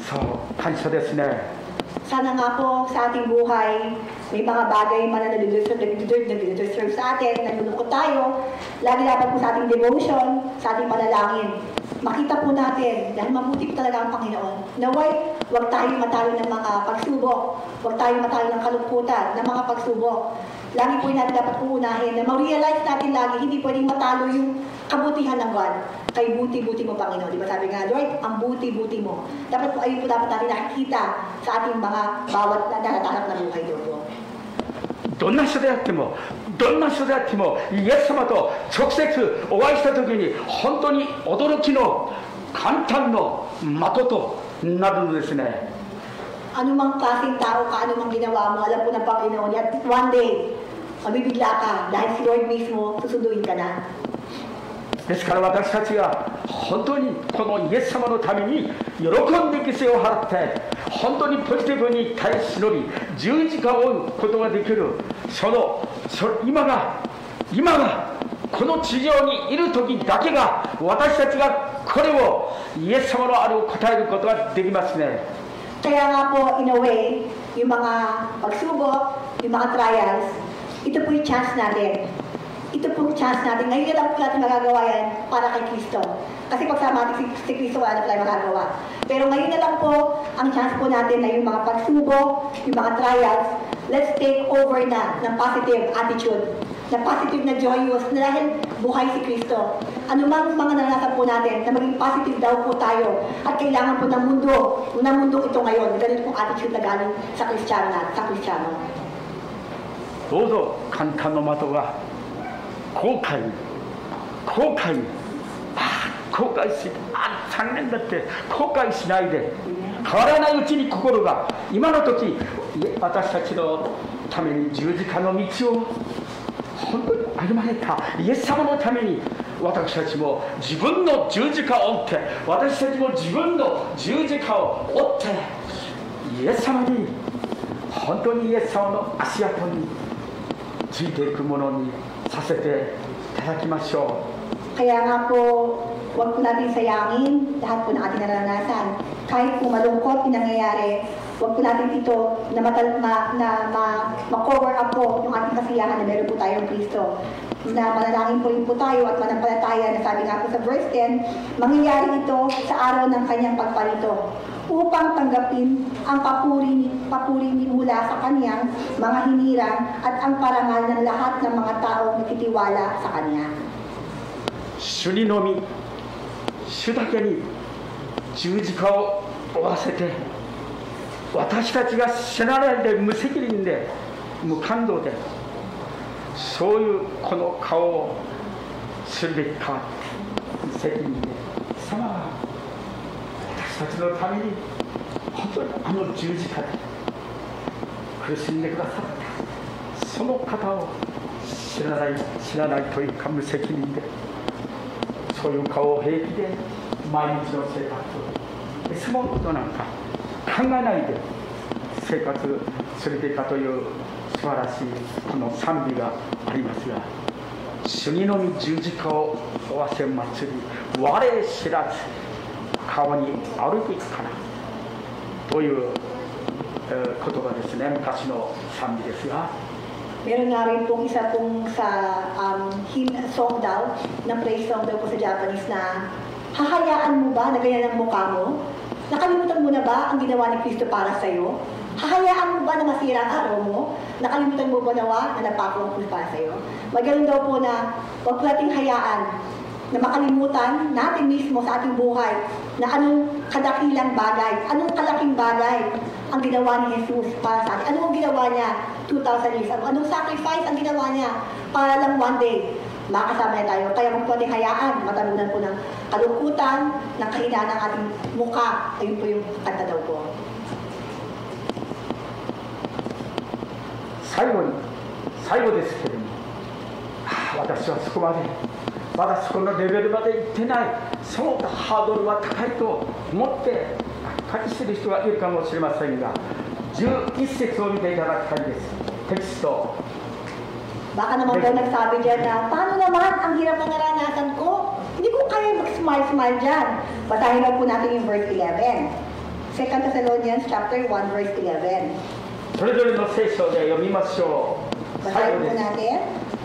そう感謝ですね。 Sana nga po sa ating buhay, may mga bagay man na nag-deserve sa atin, nalulungkot tayo, lagi dapat po sa ating devotion, sa ating panalangin. Makita po natin, dahil mabuti po talaga ang Panginoon, naway, huwag tayo matalo ng mga pagsubok, huwag tayo matalo ng kalungkutan, ng mga pagsubok. Lagi po natin dapat uunahin na ma-realize natin lagi, hindi pwedeng matalo yung kabutihan ng God. Kay buti-buti mo, Panginoon. Di ba sabi nga, Lord, ang buti-buti mo. Dapat po, ayun po dapat natin nakikita sa ating mga bawat na natatanap na buhay doon. どんな人であってもイエス様と直接お会いした時に本当に驚きの簡単の的となるのですね。 Anumang klaseng tao ka, anumang ginawa mo, alam po ng Panginoon, at one day, mabibigla ka dahil si Lord mismo, susunduin ka na. ですから私たちが本当にこのイエス様のために喜んで犠牲を払って本当にポジティブに耐え忍び十字架を追うことができる今がこの地上にいる時だけが私たちがこれをイエス様のあれを答えることができますね。 Kaya nga po, in a way, yung mga pagsubok, yung mga trials, ito po yung chance natin. Ito po yung chance natin. Ngayon lang po natin magagawa yan para kay Kristo. Kasi pagsama natin si Kristo, wala na tayo magagawa. Pero ngayon na lang po, ang chance po natin na yung mga pagsubok, yung mga trials, let's take over na ng positive attitude, na positive na joyous, na dahil buhay si Kristo. Ano mang mga naranasan po natin, na maging positive daw po tayo, at kailangan po ng mundo ito ngayon, ganito pong attitude na galing sa Kristiyano. どうぞ簡単の的が後悔し残念だって後悔しないで変わらないうちに心が今の時私たちのために十字架の道を本当に歩まれたイエス様のために私たちも自分の十字架を追って私たちも自分の十字架を追ってイエス様に本当にイエス様の足跡についていくものにさせていただきましょう。 Kaya nga po, huwag po natin sayangin lahat po ng ating naranasan. Kahit po malungkot yung nangyayari, huwag po natin ito na ma-cover up po yung ating kasiyahan na meron po tayong Kristo. Na manalangin po rin po tayo at manampalataya na sabi nga po sa verse 10, mangyayari ito sa araw ng kanyang pagparito upang tanggapin ang papuri ni mula sa kanyang mga hinirang at ang parangal ng lahat ng mga taong nakitiwala sa kanya. 主にのみ主だけに十字架を負わせて私たちが死なないで無責任で無感動でそういうこの顔をするべきか無責任で貴様は私たちのために本当にあの十字架で苦しんでくださったその方を知らないというか無責任でそういう顔を平気で毎日の生活をそのことなんか考えないで生活連れてかという素晴らしいこの賛美がありますが、主にのみ十字架を負わせ祭り、我知らず川に歩いていくかなという言葉ですね。昔の賛美ですが、 Meron nga rin pong isa pong sa song daw, na praise song daw po sa Japanese na hahayaan mo ba na ganyan ang mukha mo? Nakalimutan mo na ba ang ginawa ni Kristo para sa iyo? Hahayaan mo ba na masira ang araw mo? Nakalimutan mo ba na napako ang Kristo para sa iyo? Magaling daw po na huwag po nating hayaan na makalimutan natin mismo sa ating buhay na anong kadakilang bagay, anong kalaking bagay ang ginawa ni Jesus para sa atin. Anong ginawa niya 2,000 years ago? Anong sacrifice ang ginawa niya para lang one day makasama na tayo. Kaya kung pwede hayaan, matalunan po ng kalungkutan, ng kahinaan ng ating mukha. Ayun po yung kanta daw po. 最後ですけれども、私はそこまでまだそこのレベルまで行ってない、そのハードルは高いと思って感じている人がいるかもしれませんが、11節を見ていただきたいです。テキスト。 Baka naman daw nagsabi dyan na, paano naman ang hirap na naranasan ko? Hindi ko kaya mag-smile-smile dyan. Basahin na po natin yung verse 11. 2 Thessalonians chapter 1 verse 11. それぞれの聖書で読みましょう。最後 Basahin po です。 natin.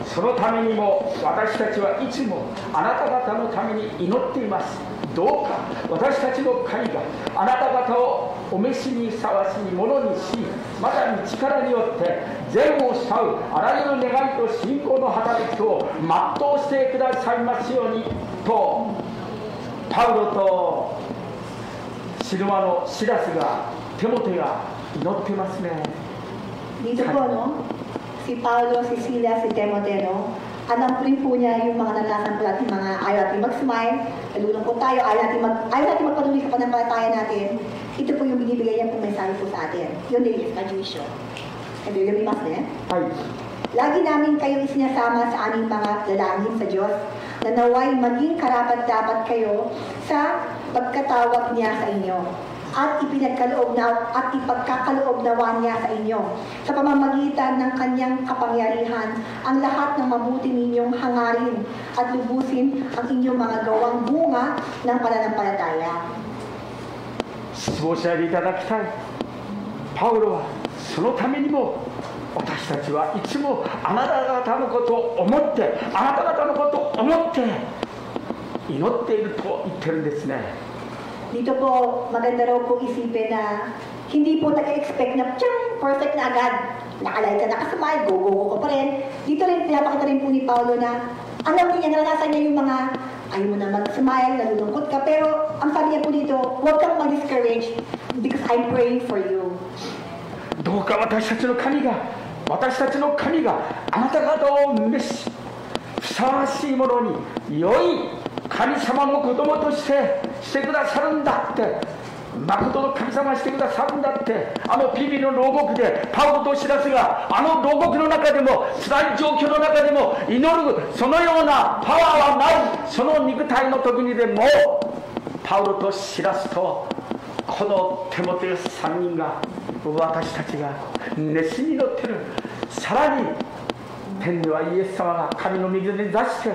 そのためにも私たちはいつもあなた方のために祈っています。どうか私たちの神があなた方をお召しにふさわしいものにし、またに力によって善を慕うあらゆる願いと信仰の働きを全うしてくださいますようにと、パウロとシルワのシラスが、テモテが祈ってますね。 Dito po, no? Si Paulo, si Silas, si Timoteo, no? Alam rin po niya yung mga naranasan po natin, mga ayaw natin mag-smile, nalulungkot tayo, ayaw natin magpatuloy sa panampalataya natin. Ito po yung binibigay niya pong mensahe po sa atin. Yun din yung kajusyo. Hindi yung limas na yan. はい。 Lagi namin kayo isinasama sa aming mga dalangin sa Diyos na naway maging karapat-dapat kayo sa pagkatawag niya sa inyo at ipagkakaloob nawa niya sa inyo sa pamamagitan ng kanyang kapangyarihan ang lahat ng mabuti ninyong hangarin at lubusin ang inyong mga gawang bunga ng pananampalataya. 失望しないでいただきたい。パウロはそのためにも私たちはいつもあなた方のことを思って、あなた方のことを思って祈っていると言ってるんですね。 Dito po, maganda raw po isipin na hindi po nag-expect na perfect na agad. Nakalay ka, nakasmile, go ka pa rin. Dito rin, pinapakita rin po ni Paulo na alam niya, naranasan niya yung mga ayaw mo na mag-smile, nalulungkot ka. Pero ang sabi niya po dito, huwag kang mag-discourage because I'm praying for you. どうか私たちの神があなた方を召しふさわしいものに良い神様の子供としてくださるんだって、誠の神様してくださるんだって、あのピリの牢獄でパウロとシラスがあの牢獄の中でも辛い状況の中でも祈るそのようなパワーはない。その肉体の時にでもパウロとシラスとこのテモテ3人が、私たちが熱心に祈ってる。さらに天ではイエス様が神の水に出して、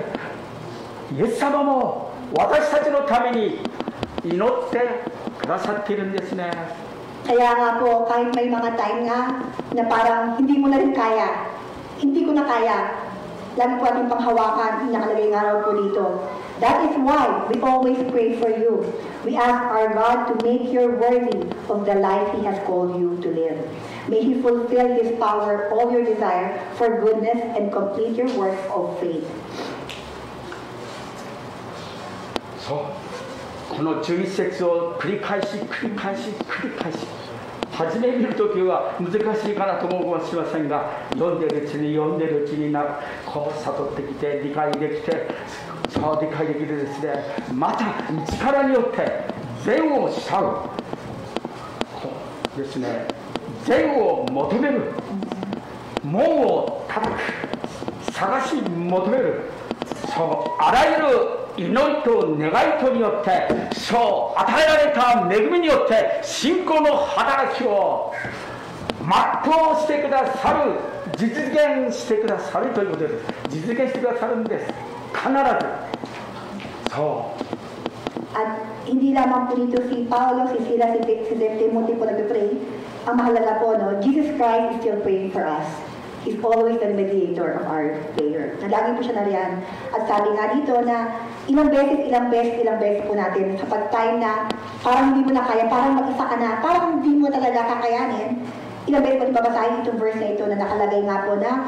イエス様も私たちのために祈ってくださっているんですね。 Kaya nga po, kahit may mga time nga na parang hindi mo na rin kaya, hindi ko na kaya, lagi po ating panghawakan, nakalagay nga raw po dito. That is why we always pray for you. We ask our God to make you worthy of the life He has called you to live. May He fulfill His power, all your desire for goodness, and complete your work of faith. そう、この11節を繰り返し初め見るときは難しいかなと思うかもしれませんが、読んでるうちにこう悟ってきて理解できて、そう理解できるですね。また力によって善を慕う、こうですね、善を求める、門を叩く、探し求める、そうあらゆる祈りと願いとによって、そう与えられた恵みによって信仰の働きを全うしてくださる、実現してくださるということです。実現してくださるんです。必ず。そう。At hindi lamang po dito si Paolo, si Silas, si Timothy po nag-pray. Ang mahalaga po, no, Jesus Christ is still praying for us. He's always the mediator of our prayer. Lagi po siya nariyan. At sabi nga dito na ilang beses po natin kapag time na parang hindi mo na kaya, parang mag-isa ka na, parang hindi mo talaga kakayanin. Ilang beses po babasahin itong verse na ito na nakalagay nga po na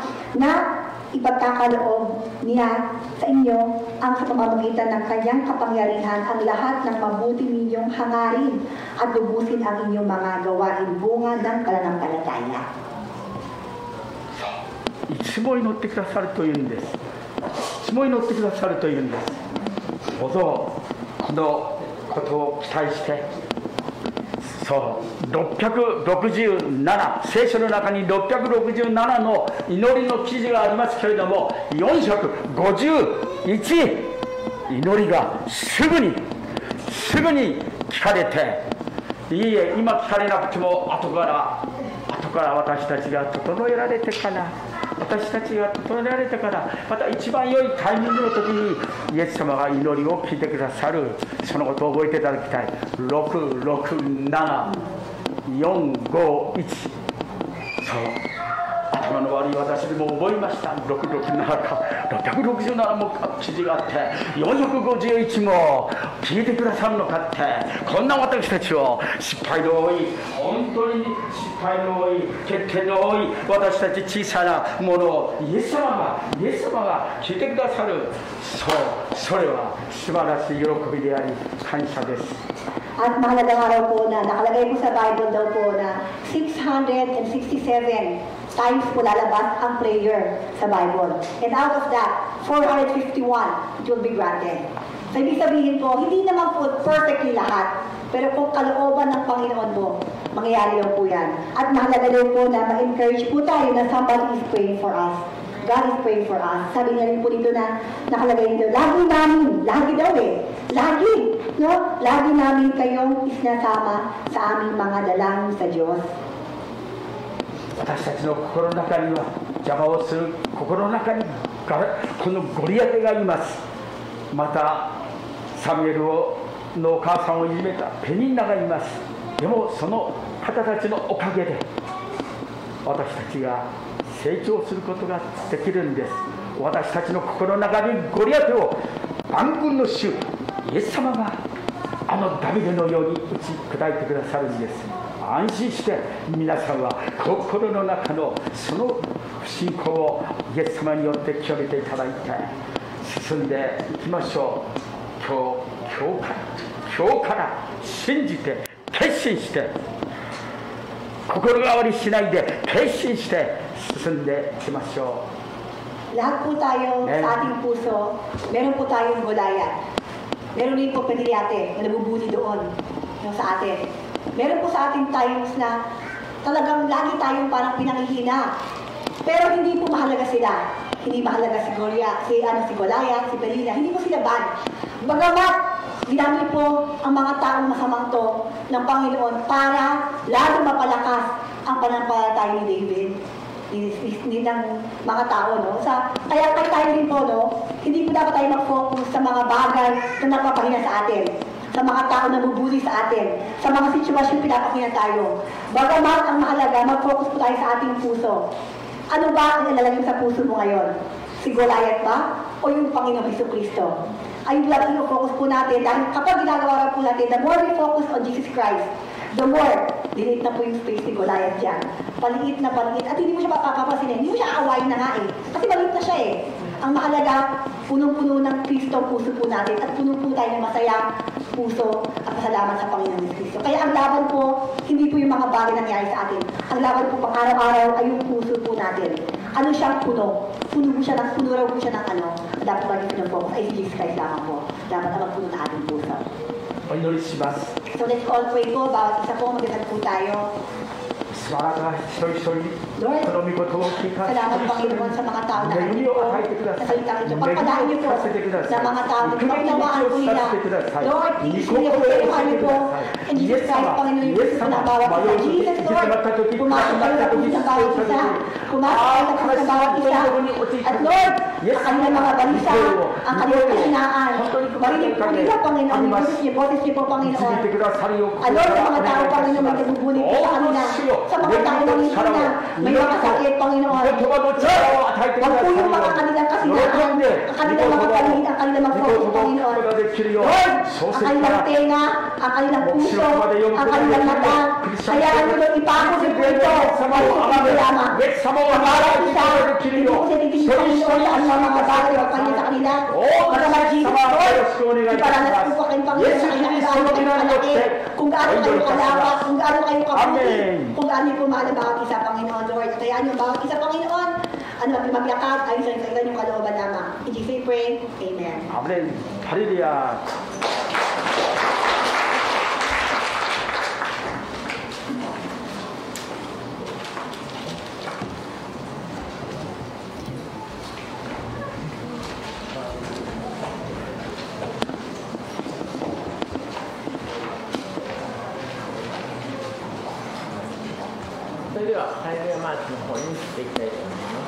ipagkakaloob niya sa inyo ang sa pamamagitan ng kanyang kapangyarihan ang lahat ng mabuti ninyong hangarin at lubusin ang inyong mga gawain bunga ng pananampalataya. いつも祈ってくださるというんです。いつも祈ってくださるというんです。どうぞこのことを期待して、そう667、聖書の中に667の祈りの記事がありますけれども、451祈りがすぐに聞かれて、いいえ、今聞かれなくても後から私たちが整えられてから、私たちが整えられてから、また一番良いタイミングの時にイエス様が祈りを聞いてくださる、そのことを覚えていただきたい。667、451、そう頭の悪い私でも覚えました。667か667も記事があって、451も聞いてくださるのかって、こんな私たちを失敗の多い、本当に失敗の多い、欠点の多い私たち小さなものをイエス様が聞いてくださる。それは素晴らしい喜びであり感謝です。At mahalagang araw po na nakalagay po sa Bible daw po na 667 times po lalabas ang prayer sa Bible. And out of that, 451, it will be granted. So, ibig sabihin po, hindi naman po perfectly lahat, pero kung kalooban ng Panginoon mo, mangyayari daw po yan. At mahalaga daw po na ma-encourage po tayo na somebody is praying for us. God is praying for us. Sabi niya rin po dito na nakalagay dito, lagi namin kayong isinasama sa aming mga dalangin sa Diyos. 私たちの心の中には邪魔をする心の中にこのゴリアテがいます。またサムエルのお母さんをいじめたペニンナがいます。でもその方たちのおかげで私たちが成長することができるんです。私たちの心の中にゴリアテを万軍の主イエス様がダビデのように打ち砕いてくださるんです。安心して皆さんは心の中のその不信仰をイエス様によって清めていただいて進んでいきましょう。今日から信じて決心して心変わりしないで決心して進んでいきましょう。 Lahat po tayo sa ating puso, meron po tayong Goliath. Meron din po Penilyate na nabubuti doon sa atin. Meron po sa ating times na talagang lagi tayong parang pinangihina. Pero hindi po mahalaga sila. Hindi mahalaga si Goliath, si Penilyate, hindi po sila bad. Bagamat ginamit po ang mga taong masamang to ng Panginoon para lalo mapalakas ang pananampalataya ni David. Hindi ng mga tao, no? Kaya tayo din po, no? Hindi po dapat tayo mag-focus sa mga bagay na nagpapahina sa atin, sa mga tao na bubuli sa atin, sa mga sitwasyon pinapahina tayo. Bagamat ang mahalaga, mag-focus po tayo sa ating puso. Ano ba ang ilalagay sa puso mo ngayon? Si Goliath ba? O yung Panginoong Jesucristo? Ayun lang yung focus po natin. Dahil kapag ginagawa po natin, the more we focus on Jesus Christ, the more, lilit na po yung space ni Goliath dyan. Paliit na paliit. At hindi mo siya papapasin. Hindi mo siya aawayin na nga eh. Kasi maliit na siya eh. Ang mahalaga, punong-puno ng Kristo puso po natin. At puno po tayo ng masaya puso at pasalamat sa Panginoon Kristo. Kaya ang laban po, hindi po yung mga bagay na nangyari sa atin. Ang laban po pang araw-araw ay yung puso po natin. Ano siyang puno? Puno raw po siya ng ano. Dapat lagi pinag-focus ay Jesus Christ lamang po. Dapat ang puno na ating puso. So let's all pray po. Bawat isa po, magdasal po tayo. あなたが一人一人にこの御事を聞かせて Salamat Panginoon sa mga tao na Ngayon nandito. niyo ay kita Sa salitang ito, pagpalaan niyo po sa mga tao na pagpapalawaan po nila. Lord, isinipagpapalawaan niyo po. In Jesus Christ, Panginoon, yung gusto na bawat isa. Jesus, Lord, pumasok kayo na po sa bawat isa. Pumasok kayo na po sa bawat isa. At Lord, ang kanilang mga balisa, ang kanilang kasinaan, marinig po nila, Panginoon, yung boses niyo po, Panginoon. At Lord, sa mga tao, Panginoon, may nagugulit po sa kanila. Sa mga tao na hindi na may mga sakit, Panginoon. Wag po yung mga kanilang kasinaan, ang kanilang mga paligid, ang kanilang mga focus, Panginoon. Lord, ang kanilang tenga, ang kanilang puso, ang kanilang mata, hayaan mo doon ipako din po ito sa mga lamang. Sa bawat isa, hindi po siya titigil, Panginoon, sa anumang mga bagay o kanya sa kanila. Kasama Jesus, Lord, iparanas po pa kayong Panginoon sa kanilang gaano kayo kalaki, kung gaano kayo kalapat, kung gaano kayo kaputi, kung gaano po mahal ang bawat isa, Panginoon, Lord. At hayaan yung bawat isa, Panginoon, magyakat ay sa inyong kalooban lamang. In Jesus we pray, Amen. 아멘. 할렐루야.それではハレルヤマーチの方に移っていきたいと思います。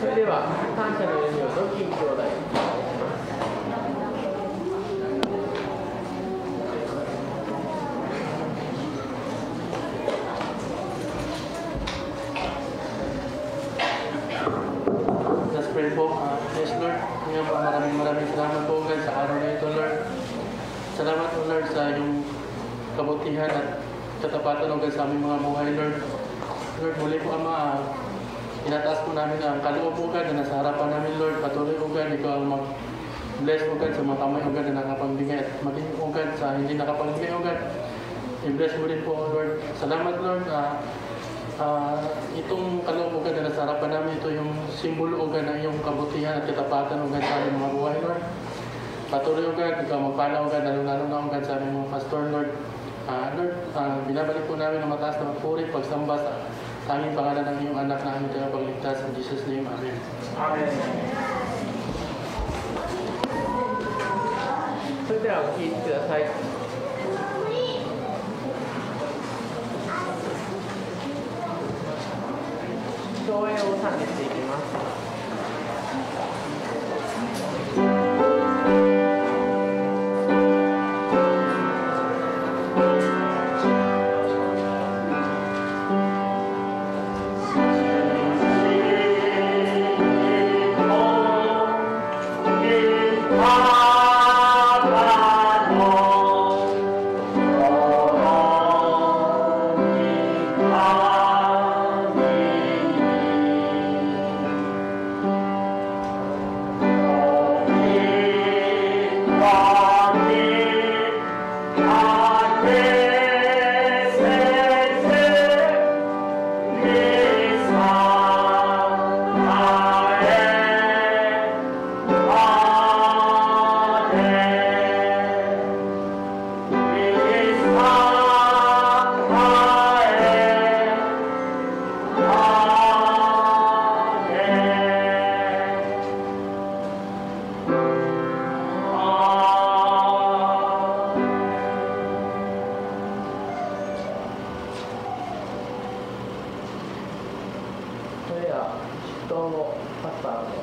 それでは感謝の祈りをドッキン兄弟にお願いします。Let's pray po. Yes, Lord. Ngayon po, maraming salamat po, God, sa araw na ito, Lord. Salamat po, Lord, sa iyong kabutihan at katapatan, God, sa aming mga buhay, Lord. Lord, muli po, Ama, inataas po namin ang kaloob po, God, na nasa harapan namin, Lord. Patuloy po, God, ikaw ang mag-bless po, God, sa mga kamay, God, na nakapagbigay at maging po, God, sa hindi nakapagbigay, God. I-bless mo rin po, Lord. Salamat, Lord, itong kaloob, God, na nasa harapan namin, ito yung simbolo, God, na iyong kabutihan at katapatan, God, sa aming mga buhay, Lord. Patuloy, God, ikaw magpala, God, lalo-lalo na, God, sa aming mga pastor, Lord. Lord, binabalik po namin ang mataas na magpuri, pagsamba sa aming pangalan ng iyong anak na aming tagapagligtas. In Jesus' name, Amen. Amen. それではお聴きください。照英を賛美していきます。Amen. 者出頭パスターです。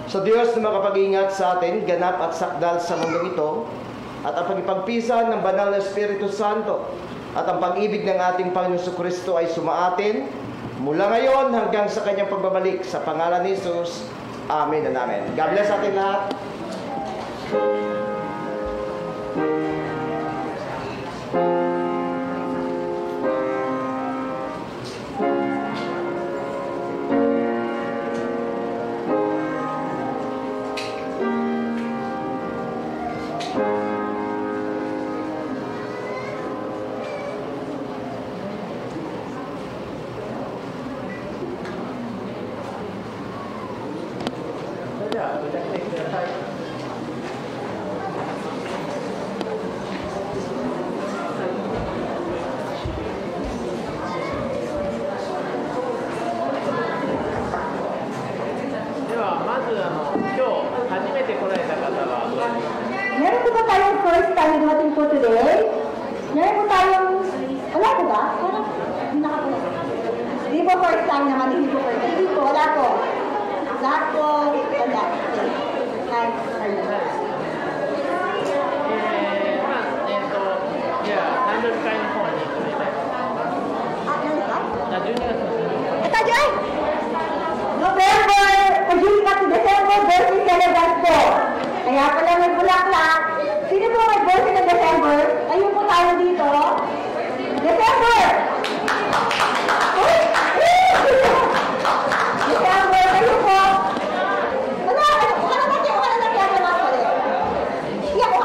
Sa Diyos na makapag-ingat sa atin, ganap at sakdal sa mundong ito, at ang pagpagpisan ng banal na Espiritu Santo at ang pag-ibig ng ating Panginoon Kristo ay sumaatin mula ngayon hanggang sa kanyang pagbabalik sa pangalan ni Jesus. Amen and amen. God bless atin lahat. Meron po ba tayong first time na dumating po today? Meron po tayong, wala po ba? Hindi nakapula. Hindi po first time naman, hindi po first time. Hindi po, wala po. Lahat po, wala. Kahit, ito dyan! November, pag-June ka to December, birthday celebrant po. Kaya pala may bulaklak. Sino po may birthday na December? Ayun po tayo dito. December! December, ayun po. Wala na natin, wala na natin mga pala. Iyak ko,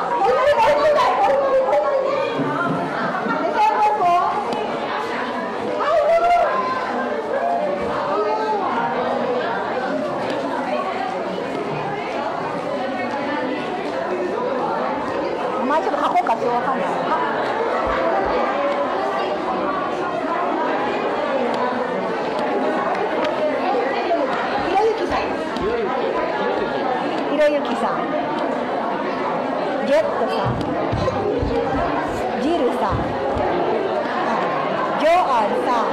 December po. Masuk ako kasi wala na. Hiroyuki-san. Jet-san. Jiru-san. Joan-san.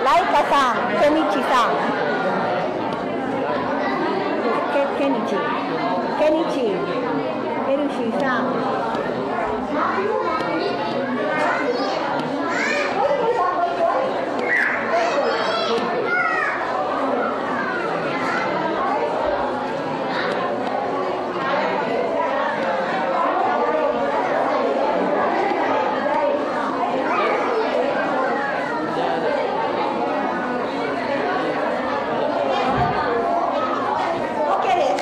Laika-san, Kenichi-san. Kenichi, Erushi-san. Okay.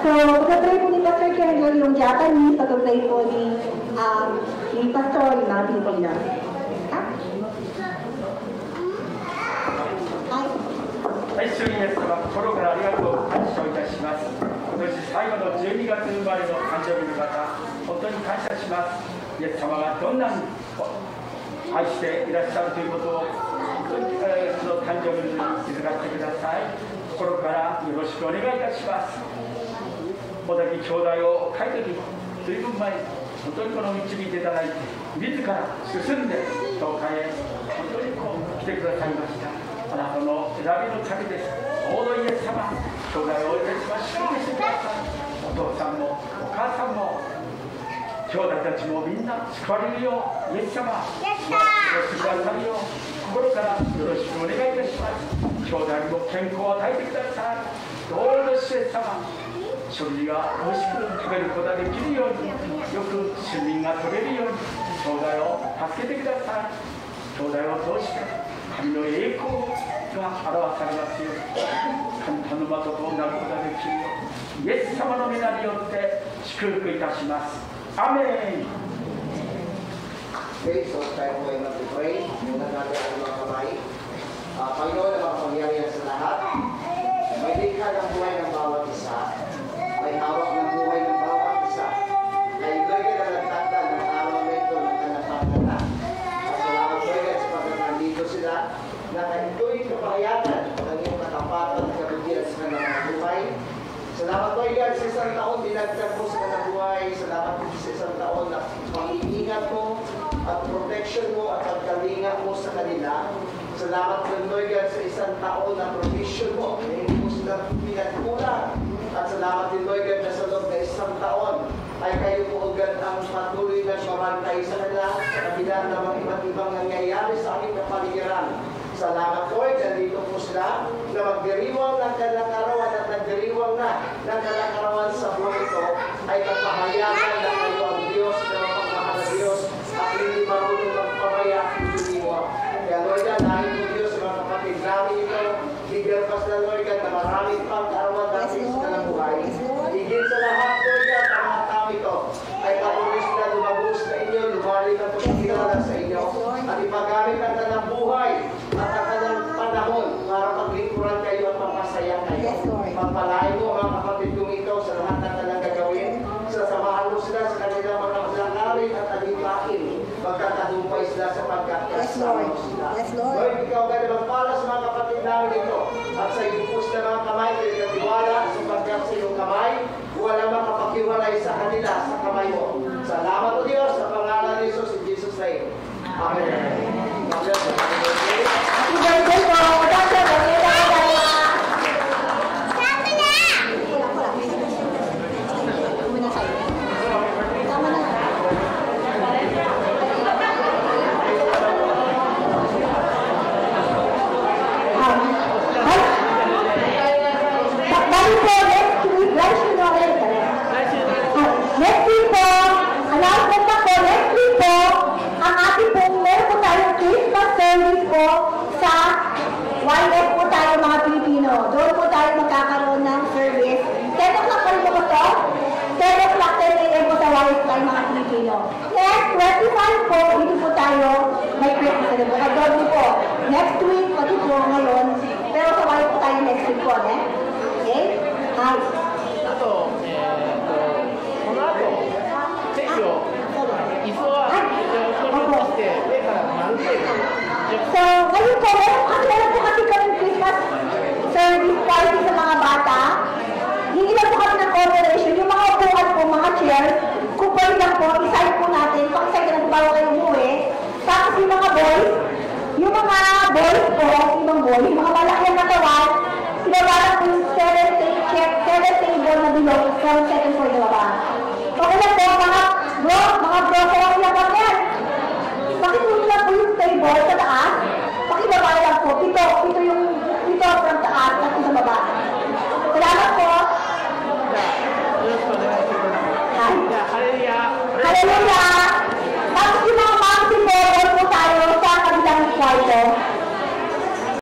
So, pag-pray po ni Pastor Kendall yung Japanese, pag-pray po ni Pastor yung mga Pilipino. Ha? はい、主イエス様、心からありがとう感謝をいたします。今年最後の12月生まれの誕生日の方、本当に感謝します。イエス様がどんなに愛していらっしゃるということを、本当に、その誕生日に気遣ってください。心からよろしくお願いいたします。小崎兄弟を書いてるずいぶん前に、本当にこの導いていただいて、自ら進んで教会へ本当に来てくださいました。あなたの選びの旅です。オードイエス様、兄弟をお祈りします。祝福してください。お父さんもお母さんも兄弟たちもみんな救われるよう、イエス様、よろしくくださるよう、心からよろしくお願いいたします。兄弟にも健康を与えてください。どうぞイエス様、食事が美味しく食べることができるように、よく睡眠が取れるように、兄弟を助けてください。兄弟を通して神の栄光が表されますように、神頼むとこうなることができるように、イエス様の皆によって祝福いたします。アメン。Okay, so tayo po ay mag-pray. Muna natin ang mga kamay. Panginoon na makapangyarihan sa lahat. May likha ng buhay ng bawat isa. May hawak ng buhay ng bawat isa. Kaya ito'y kinalagtagdan ng araw na ito ng kanapagana. Salamat po yan sa pagkakandito sila na ito'y kapahayatan ng iyong katapatan at kabutihan sa kanilang buhay. Salamat po yan sa isang taon dinagdag mo sa kanilang buhay. Salamat po sa isang taon na pang-iingat mo at protection mo at pagkalinga mo sa kanila. Salamat po yan sa isang taon na provision mo. Hindi mo sila pinagkulang. At salamat din Lord na sa loob na isang taon ay kayo po agad ang patuloy na mamantay sa kanila sa kabila ng mga iba't ibang nangyayari sa aming kapaligiran. Salamat Lord, nandito po sila na magdiriwang ng kanilang karawan at nagdiriwang na ng kanilang karawan sa buwan ito ay kapahayagan na kayo ang Diyos na mapagmahal na Diyos at hindi marunong magpamaya at diniwa. Kaya Lord, dahil po Diyos sa mga kapatid namin ito, higilpas na Lord na maraming pang karawan natin sa kanilang buhay. Higil sa lahat Lord ang mga tao ito ay patuloy sila lumabos na inyo, lumali ng pagkikilala sa inyo at ipagamit ang kanilang buhay at ang kanilang panahon para paglingkuran kayo at mapasaya kayo. Pagpalain mo mga kapatid kong ito sa lahat ng kanilang gagawin. Sasamahan mo sila sa kanilang mga langarin at alipain. Magkatagumpay sila sa pagkakasama mo sila. Lord, ikaw ka naman para sa mga kapatid namin ito. At sa ibupos na mga kamay, pinagkatiwala sa pagkat sa iyong kamay, wala makapakiwalay sa kanila sa kamay mo. Salamat o Diyos sa pangalan ni Jesus in Jesus' name. Amen. God bless you. Happy birthday po! Pastor, birthday na kayo! Sabi na! Wala. Tama na. Dahil po, next week, lunch na ulit. Next week po, announcement ako, next week po, ang ating pong, meron po tayong Christmas service po sa YF po tayo mga Pilipino. Doon po tayo magkakaroon ng service. 10 o'clock pa rin po to? 10 o'clock, 10 a.m. po sa YF tayo mga Pilipino. Next, 25 po, dito po tayo may Christmas service. At doon po, next week, pati po ngayon, pero sa YF po tayo next week po, eh? Okay? Hi. あと、この後、選挙、椅子は、後ろにして、上から丸く。 So, ngayon po, meron po kasi kami Christmas service party sa mga bata. Hindi lang po kami ng cooperation. Yung mga upuan po, mga chair, kupay lang po, isay po natin. Pakisay ka ng bawa kayo umuwi. Tapos yung mga boys po, ibang boys, yung mga malaki ang katawan, sinabalan po yung 7 table na bilog, 7 seconds po yung baba. Okay lang po, mga bro, kaya lang po yan. Pakitulog lang po yung table sa taas, pakibaba lang po, pito from taas at sa baba. Salamat po. Hallelujah!